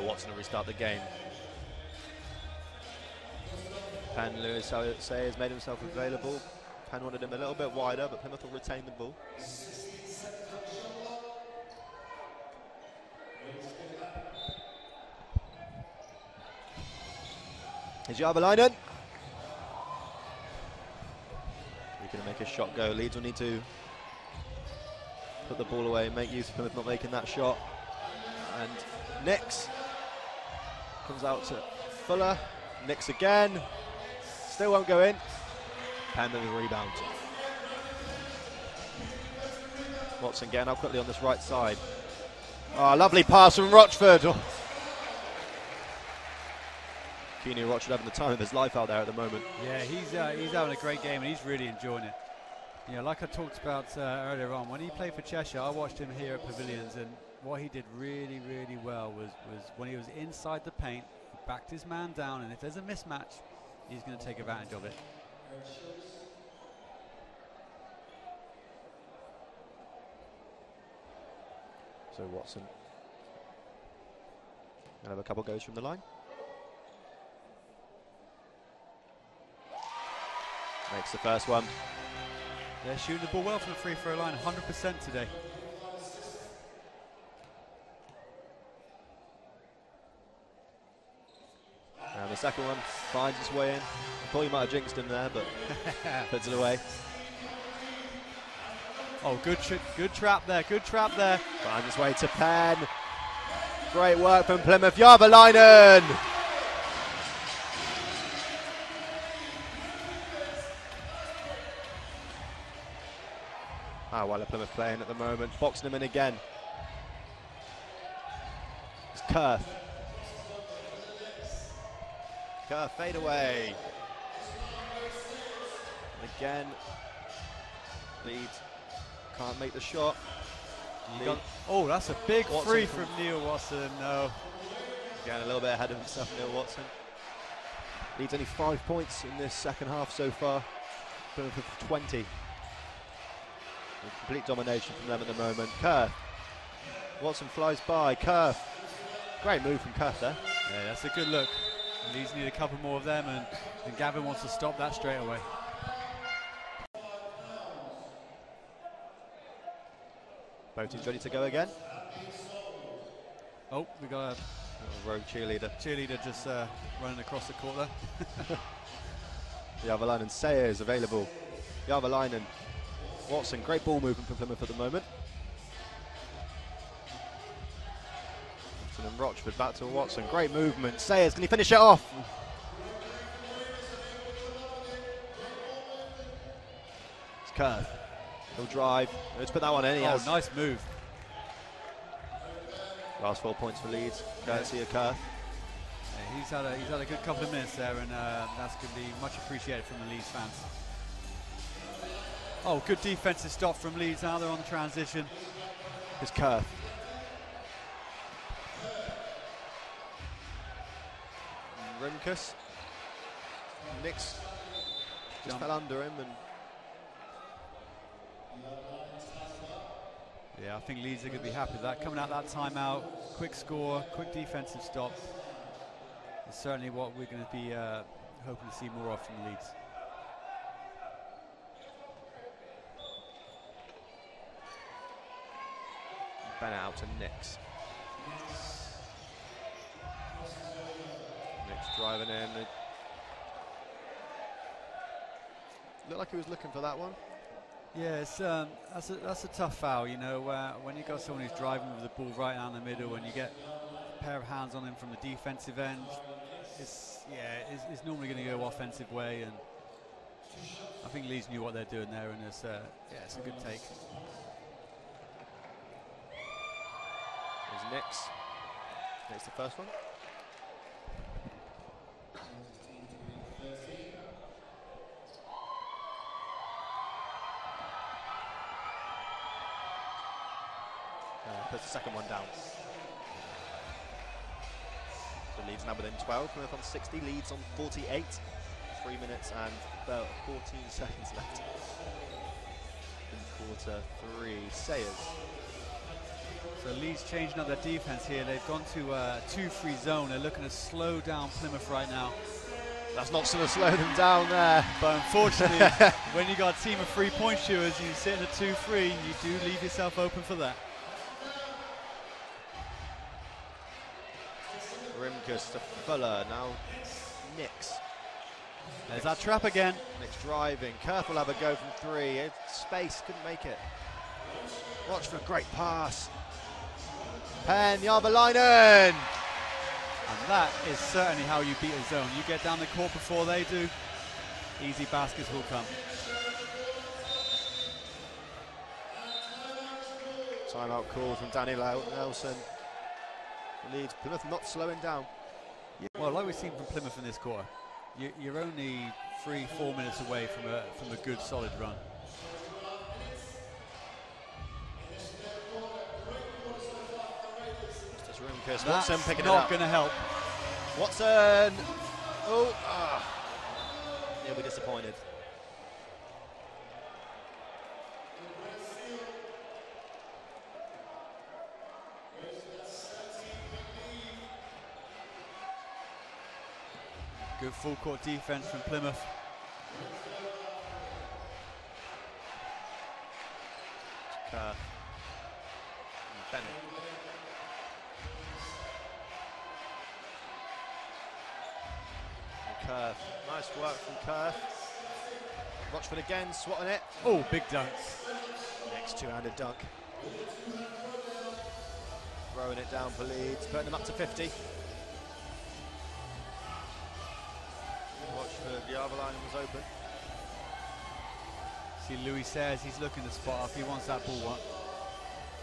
Watson will restart the game. Penn, Lewis Sayers made himself available. Penn wanted him a little bit wider, but Plymouth will retain the ball. Here's Jarvalainen. He's going to make his shot go. Leeds will need to put the ball away, make use of Plymouth not making that shot. And Nix comes out to Fuller. Nix again. Still won't go in. Penn with a rebound. Watson getting up quickly on this right side. Oh, lovely pass from Rochford. Oh. Keeney Rochford having the time of his life out there at the moment. Yeah, he's having a great game and he's really enjoying it. You know, like I talked about earlier on, when he played for Cheshire, I watched him here at Pavilions, and what he did really, really well was when he was inside the paint, he backed his man down, and if there's a mismatch, he's going to take advantage of it. So Watson gonna have a couple goes from the line. Makes the first one. They're shooting the ball well from the free throw line, 100% today. And the second one finds its way in. I thought you might have jinxed him there, but puts it away. Oh, good trap there, good trap there. Finds its way to Penn. Great work from Plymouth. Järveläinen! Ah, well, Plymouth playing at the moment. Boxing him in again. It's Kurth. Kurth, fade away. And again, Leeds can't make the shot. Oh, that's a big Watson free from Neil Watson. No. Again, a little bit ahead of himself, Neil Watson. Leeds only 5 points in this second half so far. Plymouth with 20. Complete domination from them at the moment. Kurth. Watson flies by. Kurth. Great move from Kurth there. Yeah, that's a good look. Leeds need a couple more of them, and Gavin wants to stop that straight away. Both teams ready to go again. Oh, we got a rogue cheerleader just running across the court there. Järveläinen Sayers available. Järveläinen. Watson, great ball movement for Plymouth at the moment. Watson and Rochford back to Watson, great movement. Sayers, can he finish it off? It's Kurth. He'll drive. Let's put that one in. He has. Nice move. Last 4 points for Leeds. Courtesy of Kurth. Yeah, he's had a good couple of minutes there, and that's going to be much appreciated from the Leeds fans. Oh, good defensive stop from Leeds. Now they're on the transition. It's Kurth. Rimkus. Nix just fell under him, and yeah, I think Leeds are going to be happy with that. Coming out that timeout, quick score, quick defensive stop. It's certainly what we're going to be hoping to see more of from Leeds. Ben out to Nix. Nix driving in. Looked like he was looking for that one. Yeah, that's a tough foul, you know, when you got someone who's driving with the ball right down the middle and you get a pair of hands on him from the defensive end. It's normally going to go offensive way, and I think Leeds knew what they're doing there, and it's a good take. There's Nix. Nix the first one. Puts the second one down. So Leeds now within 12, Plymouth on 60, Leeds on 48. 3 minutes and about 14 seconds left in quarter three. Sayers. So Leeds changing up their defense here. They've gone to a 2-3 zone. They're looking to slow down Plymouth right now. That's not going to slow them down there. But unfortunately, when you got a team of 3-point shooters, you sit in a 2-3, you do leave yourself open for that. Rimkus to Fuller, now Nix. There's that trap again. It's driving. Kerth will have a go from 3. Space, couldn't make it. Watch for a great pass. Penn, Järveläinen! And that is certainly how you beat a zone. You get down the court before they do, easy baskets will come. Timeout call from Danny Nelson. Leeds, Plymouth not slowing down. Well, like we've seen from Plymouth in this quarter, you're only 3-4 minutes away from a good solid run. Watson picking it up. Not going to help. Watson! Oh! He'll be disappointed. Good full court defense from Plymouth. Kerth. Bennett. Kerth. Nice work from Kerth. Rochford again, swatting it. Oh, big dunk. Next two-handed dunk. Throwing it down for Leeds, putting them up to 50. Rochford, Järveläinen was open. See, Louis says he's looking to spot up. He wants that ball one.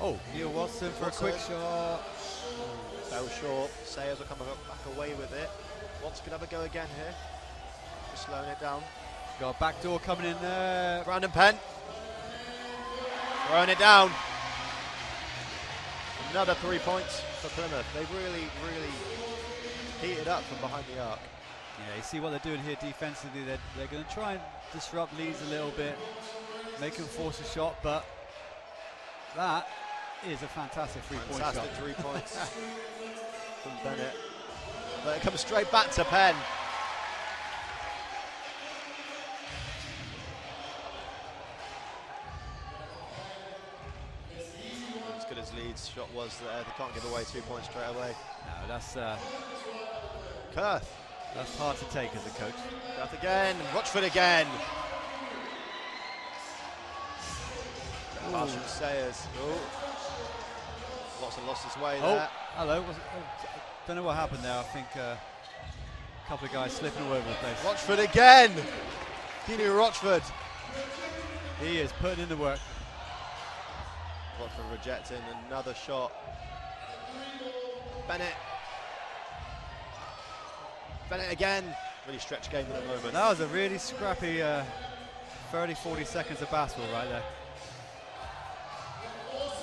Oh, Neil Watson for a quick shot. Fell short. Sayers will come back away with it. Watson could have a go again here. Just slowing it down. Got a back door coming in there. Brandon Penn. Throwing it down. Another 3 points for Plymouth. They've really, really heated up from behind the arc. Yeah, you see what they're doing here defensively. They're going to try and disrupt Leeds a little bit, make them force a shot, but that is a fantastic three-point shot. Fantastic 3 points from Bennett. But it comes straight back to Penn. As good as Leeds' shot was there, they can't give away 2 points straight away. No, that's Kerth. That's hard to take as a coach. Kerth again, Rochford again. Pass from Sayers. Oh. Watson lost his way there. Hello. Don't know what happened there. I think a couple of guys slipping all over the place. Rochford again. Kinu Rochford. He is putting in the work. Rochford rejecting another shot. Bennett again. Really stretched game at the moment. That was a really scrappy 30-40 seconds of basketball right there.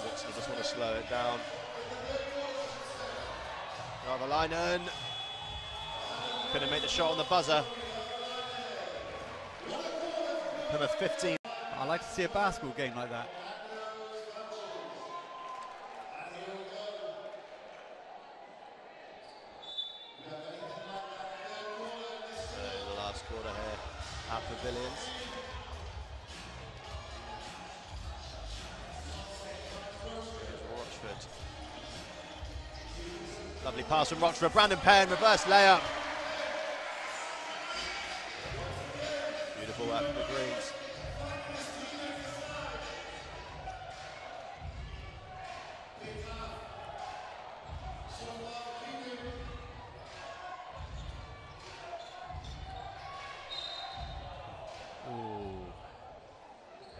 Watson just want to slow it down. Järveläinen couldn't make the shot on the buzzer. Plymouth 15. I like to see a basketball game like that. The last quarter here at Pavilions. Rochford. Lovely pass from Rochford. Brandon Penn, reverse layup. Beautiful work from the Greens.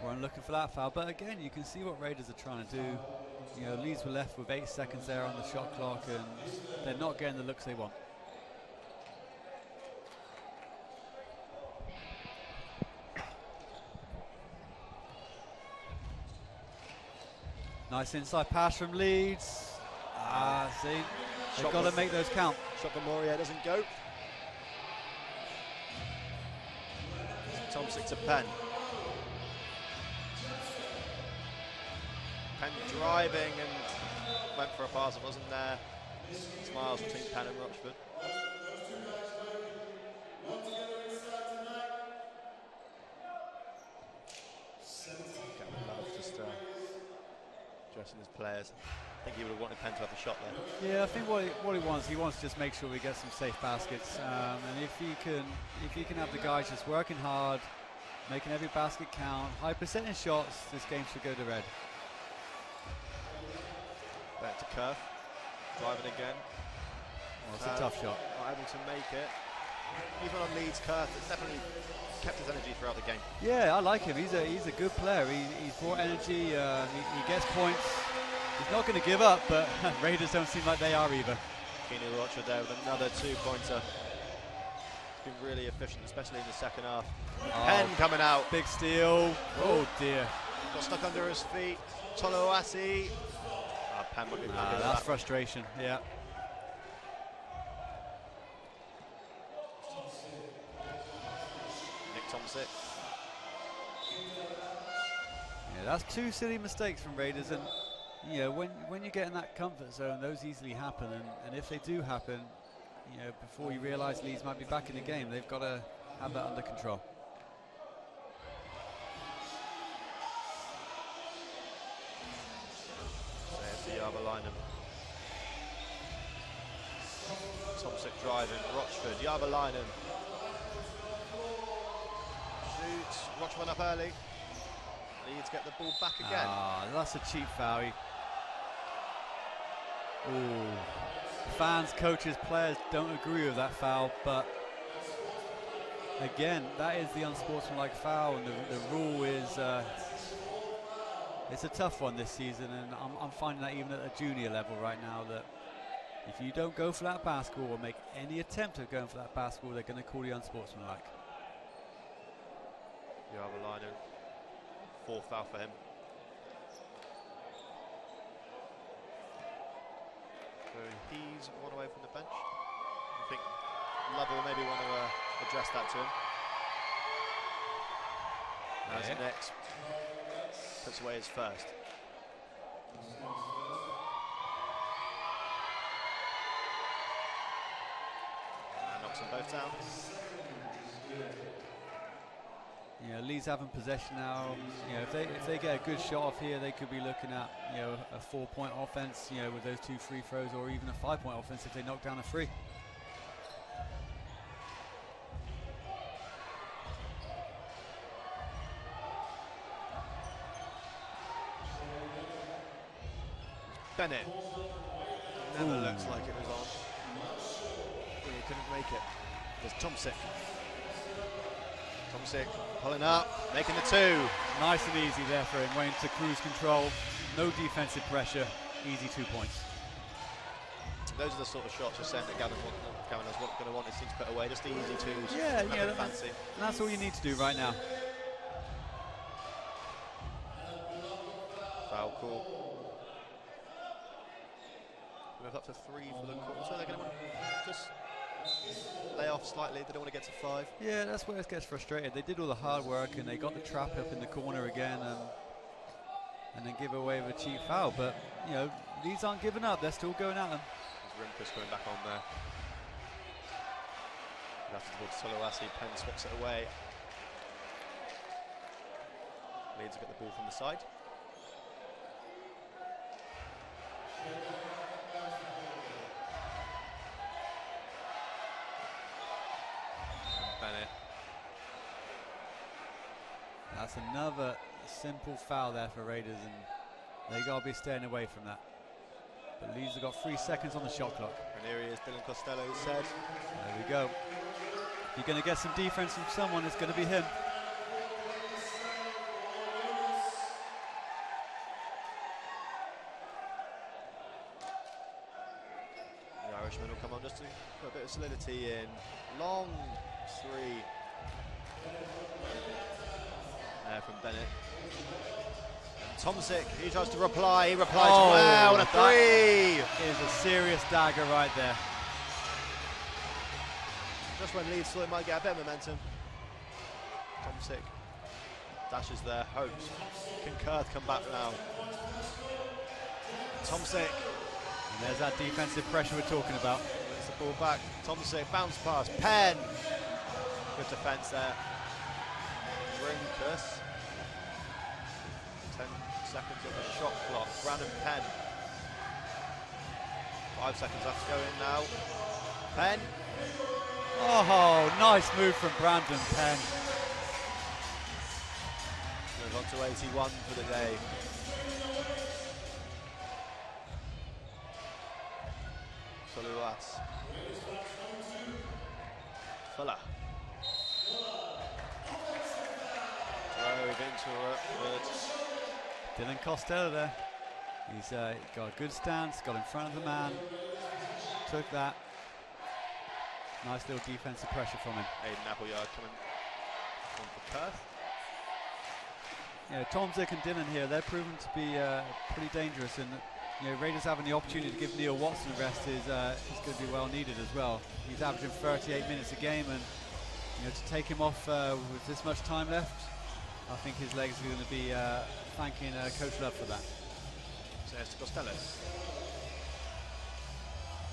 Weren't looking for that foul, but again, you can see what Raiders are trying to do. You know, Leeds were left with 8 seconds there on the shot clock, and they're not getting the looks they want. Nice inside pass from Leeds. See, they've got to make those count. Shot from Moria doesn't go. Thompson to Penn. Penn driving and went for a pass that wasn't there. Smiles between Penn and Rochford. Love just dressing his players. I think he would have wanted Penn to have a shot there. Yeah, I think what he wants to just make sure we get some safe baskets, and if he can have the guys just working hard, making every basket count, high percentage shots, this game should go to red. Back to Kerr, driving again. Well, it's a tough shot. Not able to make it. Even on Leeds, Kerr has definitely kept his energy throughout the game. Yeah, I like him. He's a good player. He's brought energy. He gets points. He's not going to give up, but Raiders don't seem like they are either. Kingdom Rochford there with another 2-pointer. He's been really efficient, especially in the second half. Penn coming out. Big steal. Oh dear. Got stuck under his feet. Toloasi. Penn would be happy with that's that. frustration. Yeah. Nick Tomsic. Yeah, that's 2 silly mistakes from Raiders, and you know, when you get in that comfort zone, those easily happen, and if they do happen, you know, before you realise Leeds might be back in the game, they've got to have that under control. There's the Järvelainen. Tomsic driving, Rochford, Järvelainen. Shoots, Rochford went up early. Leeds get the ball back again. That's a cheap foul. Ooh. Fans, coaches, players don't agree with that foul, but again, that is the unsportsmanlike foul, and the rule is it's a tough one this season, and I'm finding that even at the junior level right now, that if you don't go for that basketball or make any attempt at going for that basketball, they're going to call you unsportsmanlike. Järvelainen, 4th foul for him. So he's one away from the bench. I think Lovell maybe want to address that to him. As next puts away his first. And knocks them both down. You know, Leeds having possession now. You know, if they get a good shot off here, they could be looking at, you know, a 4-point offense, you know, with those 2 free throws, or even a 5-point offense if they knock down a free. Bennett. Never looks like it was on. He couldn't make it. There's Tomsic. Tomsic pulling up, making the 2. Nice and easy there for him, went to cruise control, no defensive pressure, easy 2 points. Those are the sort of shots you're saying that Gavin is going to want his team to put away, just the easy 2s. Yeah, yeah, fancy. That's all you need to do right now. Foul call. Move up to 3 for the quarter. They're going to want to just lay off slightly. They don't want to get to 5. Yeah, that's where it gets frustrated. They did all the hard work and they got the trap up in the corner again, and then give away with a cheap foul. But you know, Leeds aren't giving up. They're still going at them. There's Rimkus going back on there. Left towards Toloasi. Penn swaps it away. Leeds will get the ball from the side. Bennett. That's another simple foul there for Raiders, and they got to be staying away from that. But Leeds have got 3 seconds on the shot clock. And here he is, Dylan Costello said. There we go. If you're going to get some defense from someone, it's going to be him. The Irishman will come on just to put a bit of solidity in. Long 3 there from Bennett. And Tomsic, he tries to reply. He replies well. And a 3 is a serious dagger right there. Just when Leeds thought it might get a bit of momentum. Tomsic dashes there, hopes. Can Kurth come back now? Tomsic. And there's that defensive pressure we're talking about. Gets the ball back. Tomsic, bounce pass. Penn. Good defence there. Rimkus. 10 seconds on the shot clock. Brandon Penn. 5 seconds left to go in now. Penn. Oh, nice move from Brandon Penn. Move on to 81 for the day. Soluas. Fuller. Drove into Rookwood. Dylan Costello there. He's got a good stance, got in front of the man, took that. Nice little defensive pressure from him. Aidan Appleyard coming on for Perth. Yeah, Tom, Zick and Dylan here, they're proven to be pretty dangerous, and Raiders having the opportunity to give Neil Watson a rest is going to be well needed as well. He's averaging 38 minutes a game, and to take him off with this much time left, I think his legs are going to be thanking Coach Love for that. So here's to Costello.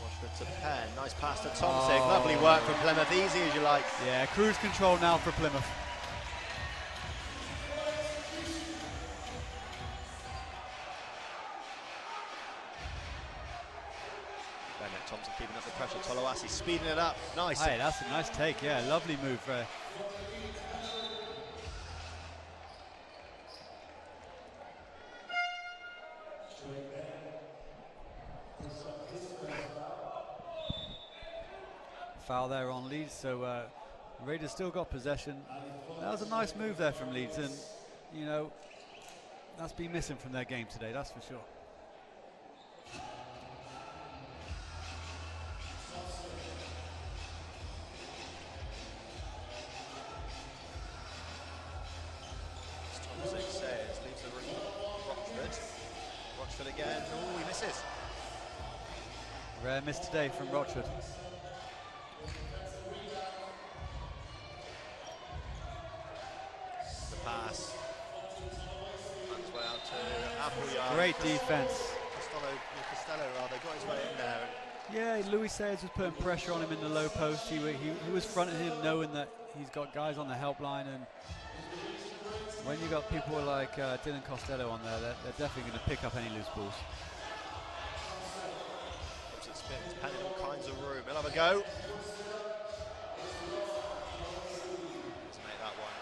Washford to Penn, nice pass to Tomczyk, lovely work from Plymouth, easy as you like. Yeah, cruise control now for Plymouth. Bennett Thompson keeping up the pressure, Toloasi speeding it up, nice. Hey, that's a nice take, yeah, lovely move. Foul there on Leeds, so Raiders still got possession. That was a nice move there from Leeds, and that's been missing from their game today, that's for sure. Tomczyk says, leaves the room for Rochford. Rochford again, oh, he misses. Rare miss today from Rochford. Pass. Runs way out to Appleyard. Great defense. Costello rather got his way in there. Yeah, Louis Sayers was putting pressure on him in the low post. He was fronting him, knowing that he's got guys on the helpline, and when you got people like Dylan Costello on there, they're definitely going to pick up any loose balls. It spins, Penn in all kinds of room. He'll have a go.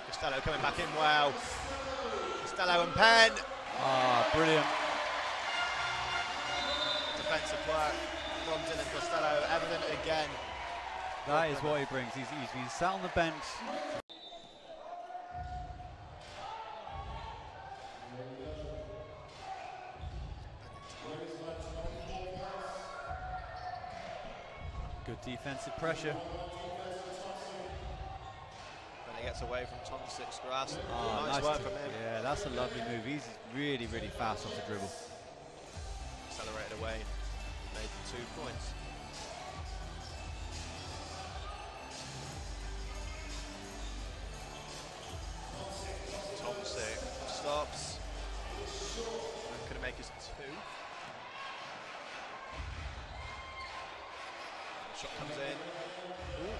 Costello coming back in well. Costello and Penn. Ah, brilliant. Defensive work from Dylan Costello, evident again. That is what he brings. He's been sat on the bench. Good defensive pressure. He gets away from Tomczyk's grasp. Oh, nice work from him. Yeah, that's a lovely move. He's really, really fast off the dribble. Accelerated away, made 2 points. Tomczyk stops. And could make his 2. Shot comes in. Ooh.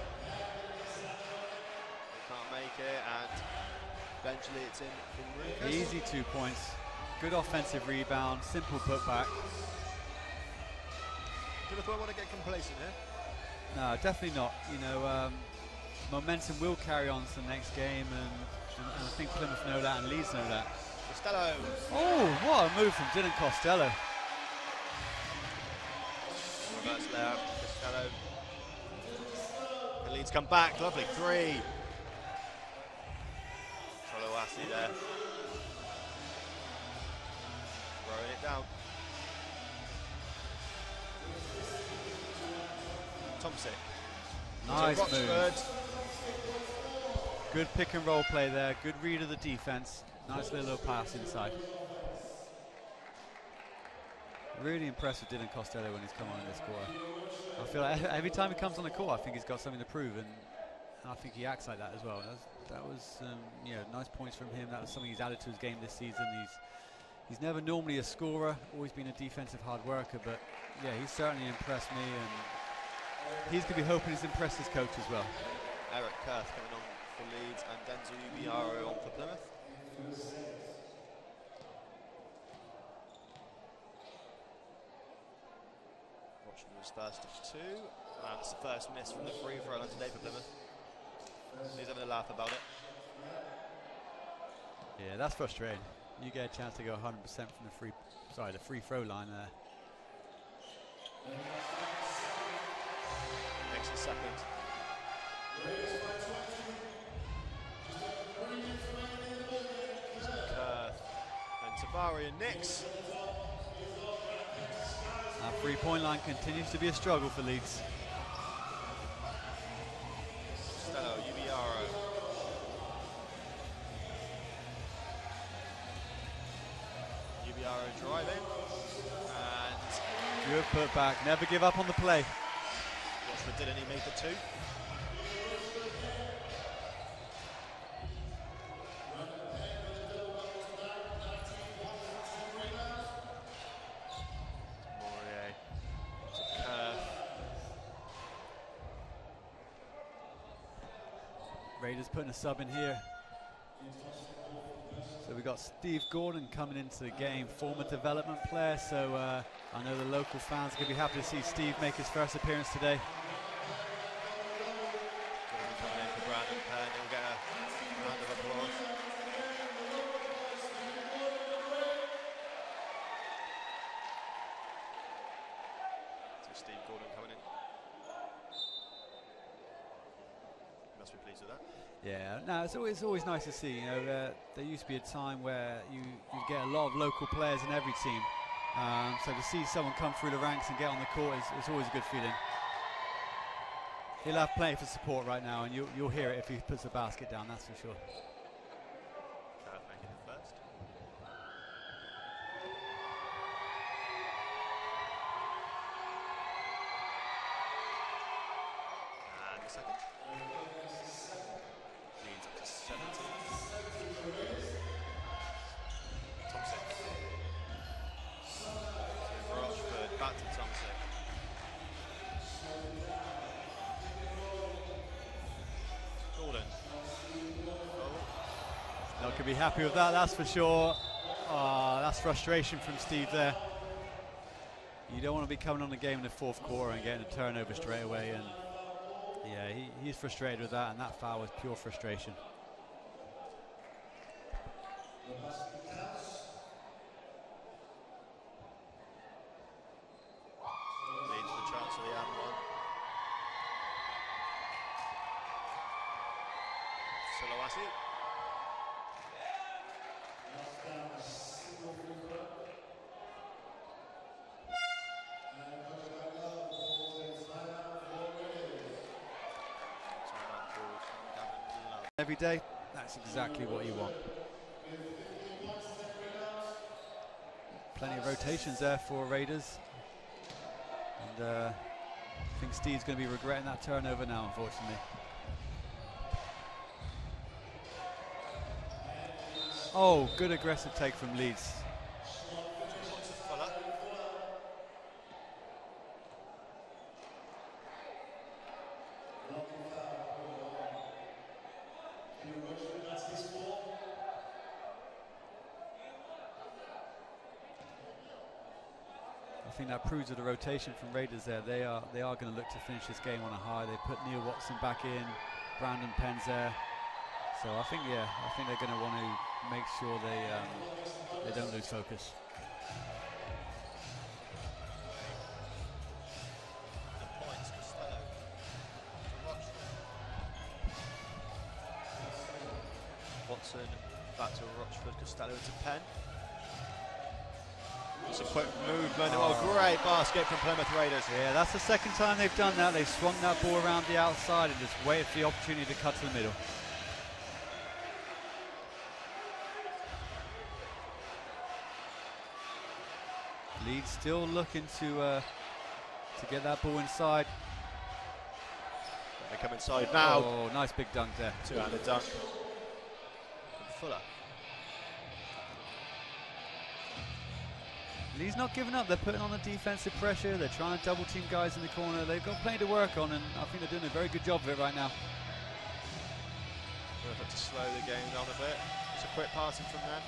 Can't make it, and eventually it's in from Rufus. Easy 2 points. Good offensive rebound, simple putback. Plymouth won't want to get complacent here. No, definitely not. Momentum will carry on to the next game, and I think Plymouth know that, and Leeds know that. Costello. Oh, what a move from Dylan Costello. Reverse layup, Costello. The Leeds come back, lovely 3. Toloasi there. Throwing it down. Tomczyk. Nice move. Rochford. Good pick and roll play there. Good read of the defense. Nice little pass inside. Really impressed with Dylan Costello when he's come on in this quarter. I feel like every time he comes on the court, I think he's got something to prove, and I think he acts like that as well. That was nice points from him. That was something he's added to his game this season. He's never normally a scorer, always been a defensive hard worker, but yeah, he's certainly impressed me, and he's going to be hoping he's impressed his coach as well. Eric Kurth coming on for Leeds, and Denzel Ubiaro on for Plymouth. Rochford was first of two. And it's the first miss from the free throw line today for Plymouth. He's having a laugh about it. Yeah, that's frustrating. You get a chance to go 100% from the free throw line there. Makes it second. Kurth and Tabari and Nix. That three-point line continues to be a struggle for Leeds. Costello, Ubiaro. Ubiaro driving. And good put back. Never give up on the play. Rochford did, and he made the two. Raiders putting a sub in here. So we've got Steve Gordon coming into the game, former development player, so I know the local fans are going to be happy to see Steve make his first appearance today. Gordon coming in for Brandon Penn, he'll get a round of applause. So Steve Gordon coming in. Must be pleased with that. Yeah, no, it's always nice to see. You know, there used to be a time where you get a lot of local players in every team. So to see someone come through the ranks and get on the court is always a good feeling. He'll have plenty for support right now, and you'll hear it if he puts the basket down. That's for sure. Kurth making it first. And the second. Leeds up to 17. Thompson. To Rochford, back to Thompson. Gordon. Oh. Not going to be happy with that, that's for sure. That's frustration from Steve there. You don't want to be coming on the game in the fourth quarter and getting a turnover straight away. And yeah, he's frustrated with that, and that foul was pure frustration. Leads the chance of the and one. Sulawesi. Every day, that's exactly what you want. Plenty of rotations there for Raiders. And I think Steve's going to be regretting that turnover now, unfortunately. Oh, good aggressive take from Leeds. I think that proves with the rotation from Raiders there. They are going to look to finish this game on a high. They put Neil Watson back in, Brandon Penn's there. So I think they're going to want to make sure they don't lose focus. The points, Costello to Rochford. Watson back to Rochford, Costello to Penn. It's a quick movement. Oh, great basket from Plymouth Raiders. Yeah, that's the second time they've done that. They've swung that ball around the outside and just waited for the opportunity to cut to the middle. Leeds still looking to get that ball inside. They come inside now. Oh, nice big dunk there. Two-handed dunk from Fuller. Leeds not giving up. They're putting on the defensive pressure. They're trying to double team guys in the corner. They've got plenty to work on, and I think they're doing a very good job of it right now. We'll have to slow the game down a bit. It's a quick passing from them.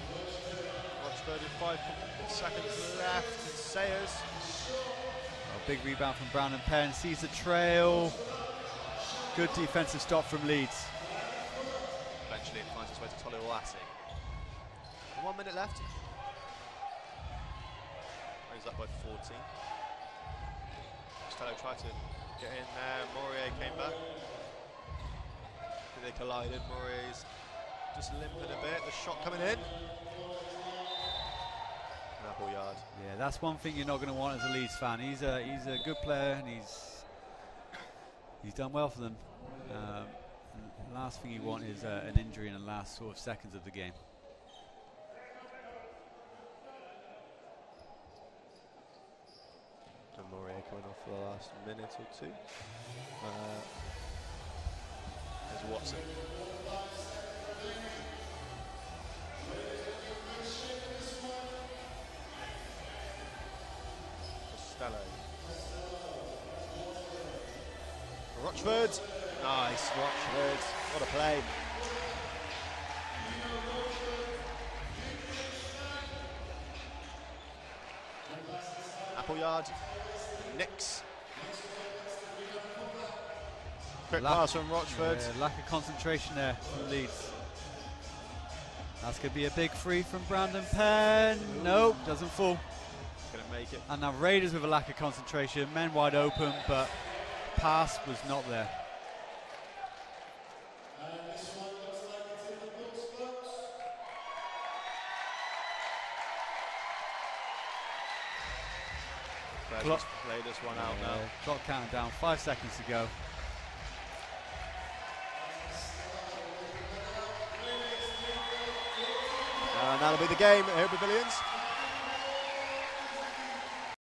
Rochford in 5 seconds left. Sayers. A big rebound from Brown and Penn, sees the trail. Good defensive stop from Leeds. Eventually it finds its way to Toluwasi. 1 minute left. Brings up by 14. Costello tried to get in there, Morier came back. They collided, Morier's just limping a bit, the shot coming in. Yard. Yeah, that's one thing you're not going to want as a Leeds fan. He's a good player and he's done well for them. The last thing you want is an injury in the last sort of seconds of the game. And Morier coming off for the last minute or two. There's Watson. Rochford, nice, Rochford, what a play. Appleyard, Nix. Quick pass from Rochford. Yeah, lack of concentration there from Leeds. That's going to be a big free from Brandon Penn. Nope, doesn't fall. Gonna make it. And now Raiders with a lack of concentration, men wide open, but pass was not there. Let's play this one out now. Clock counting down, 5 seconds to go. And that'll be the game here at Pavilions.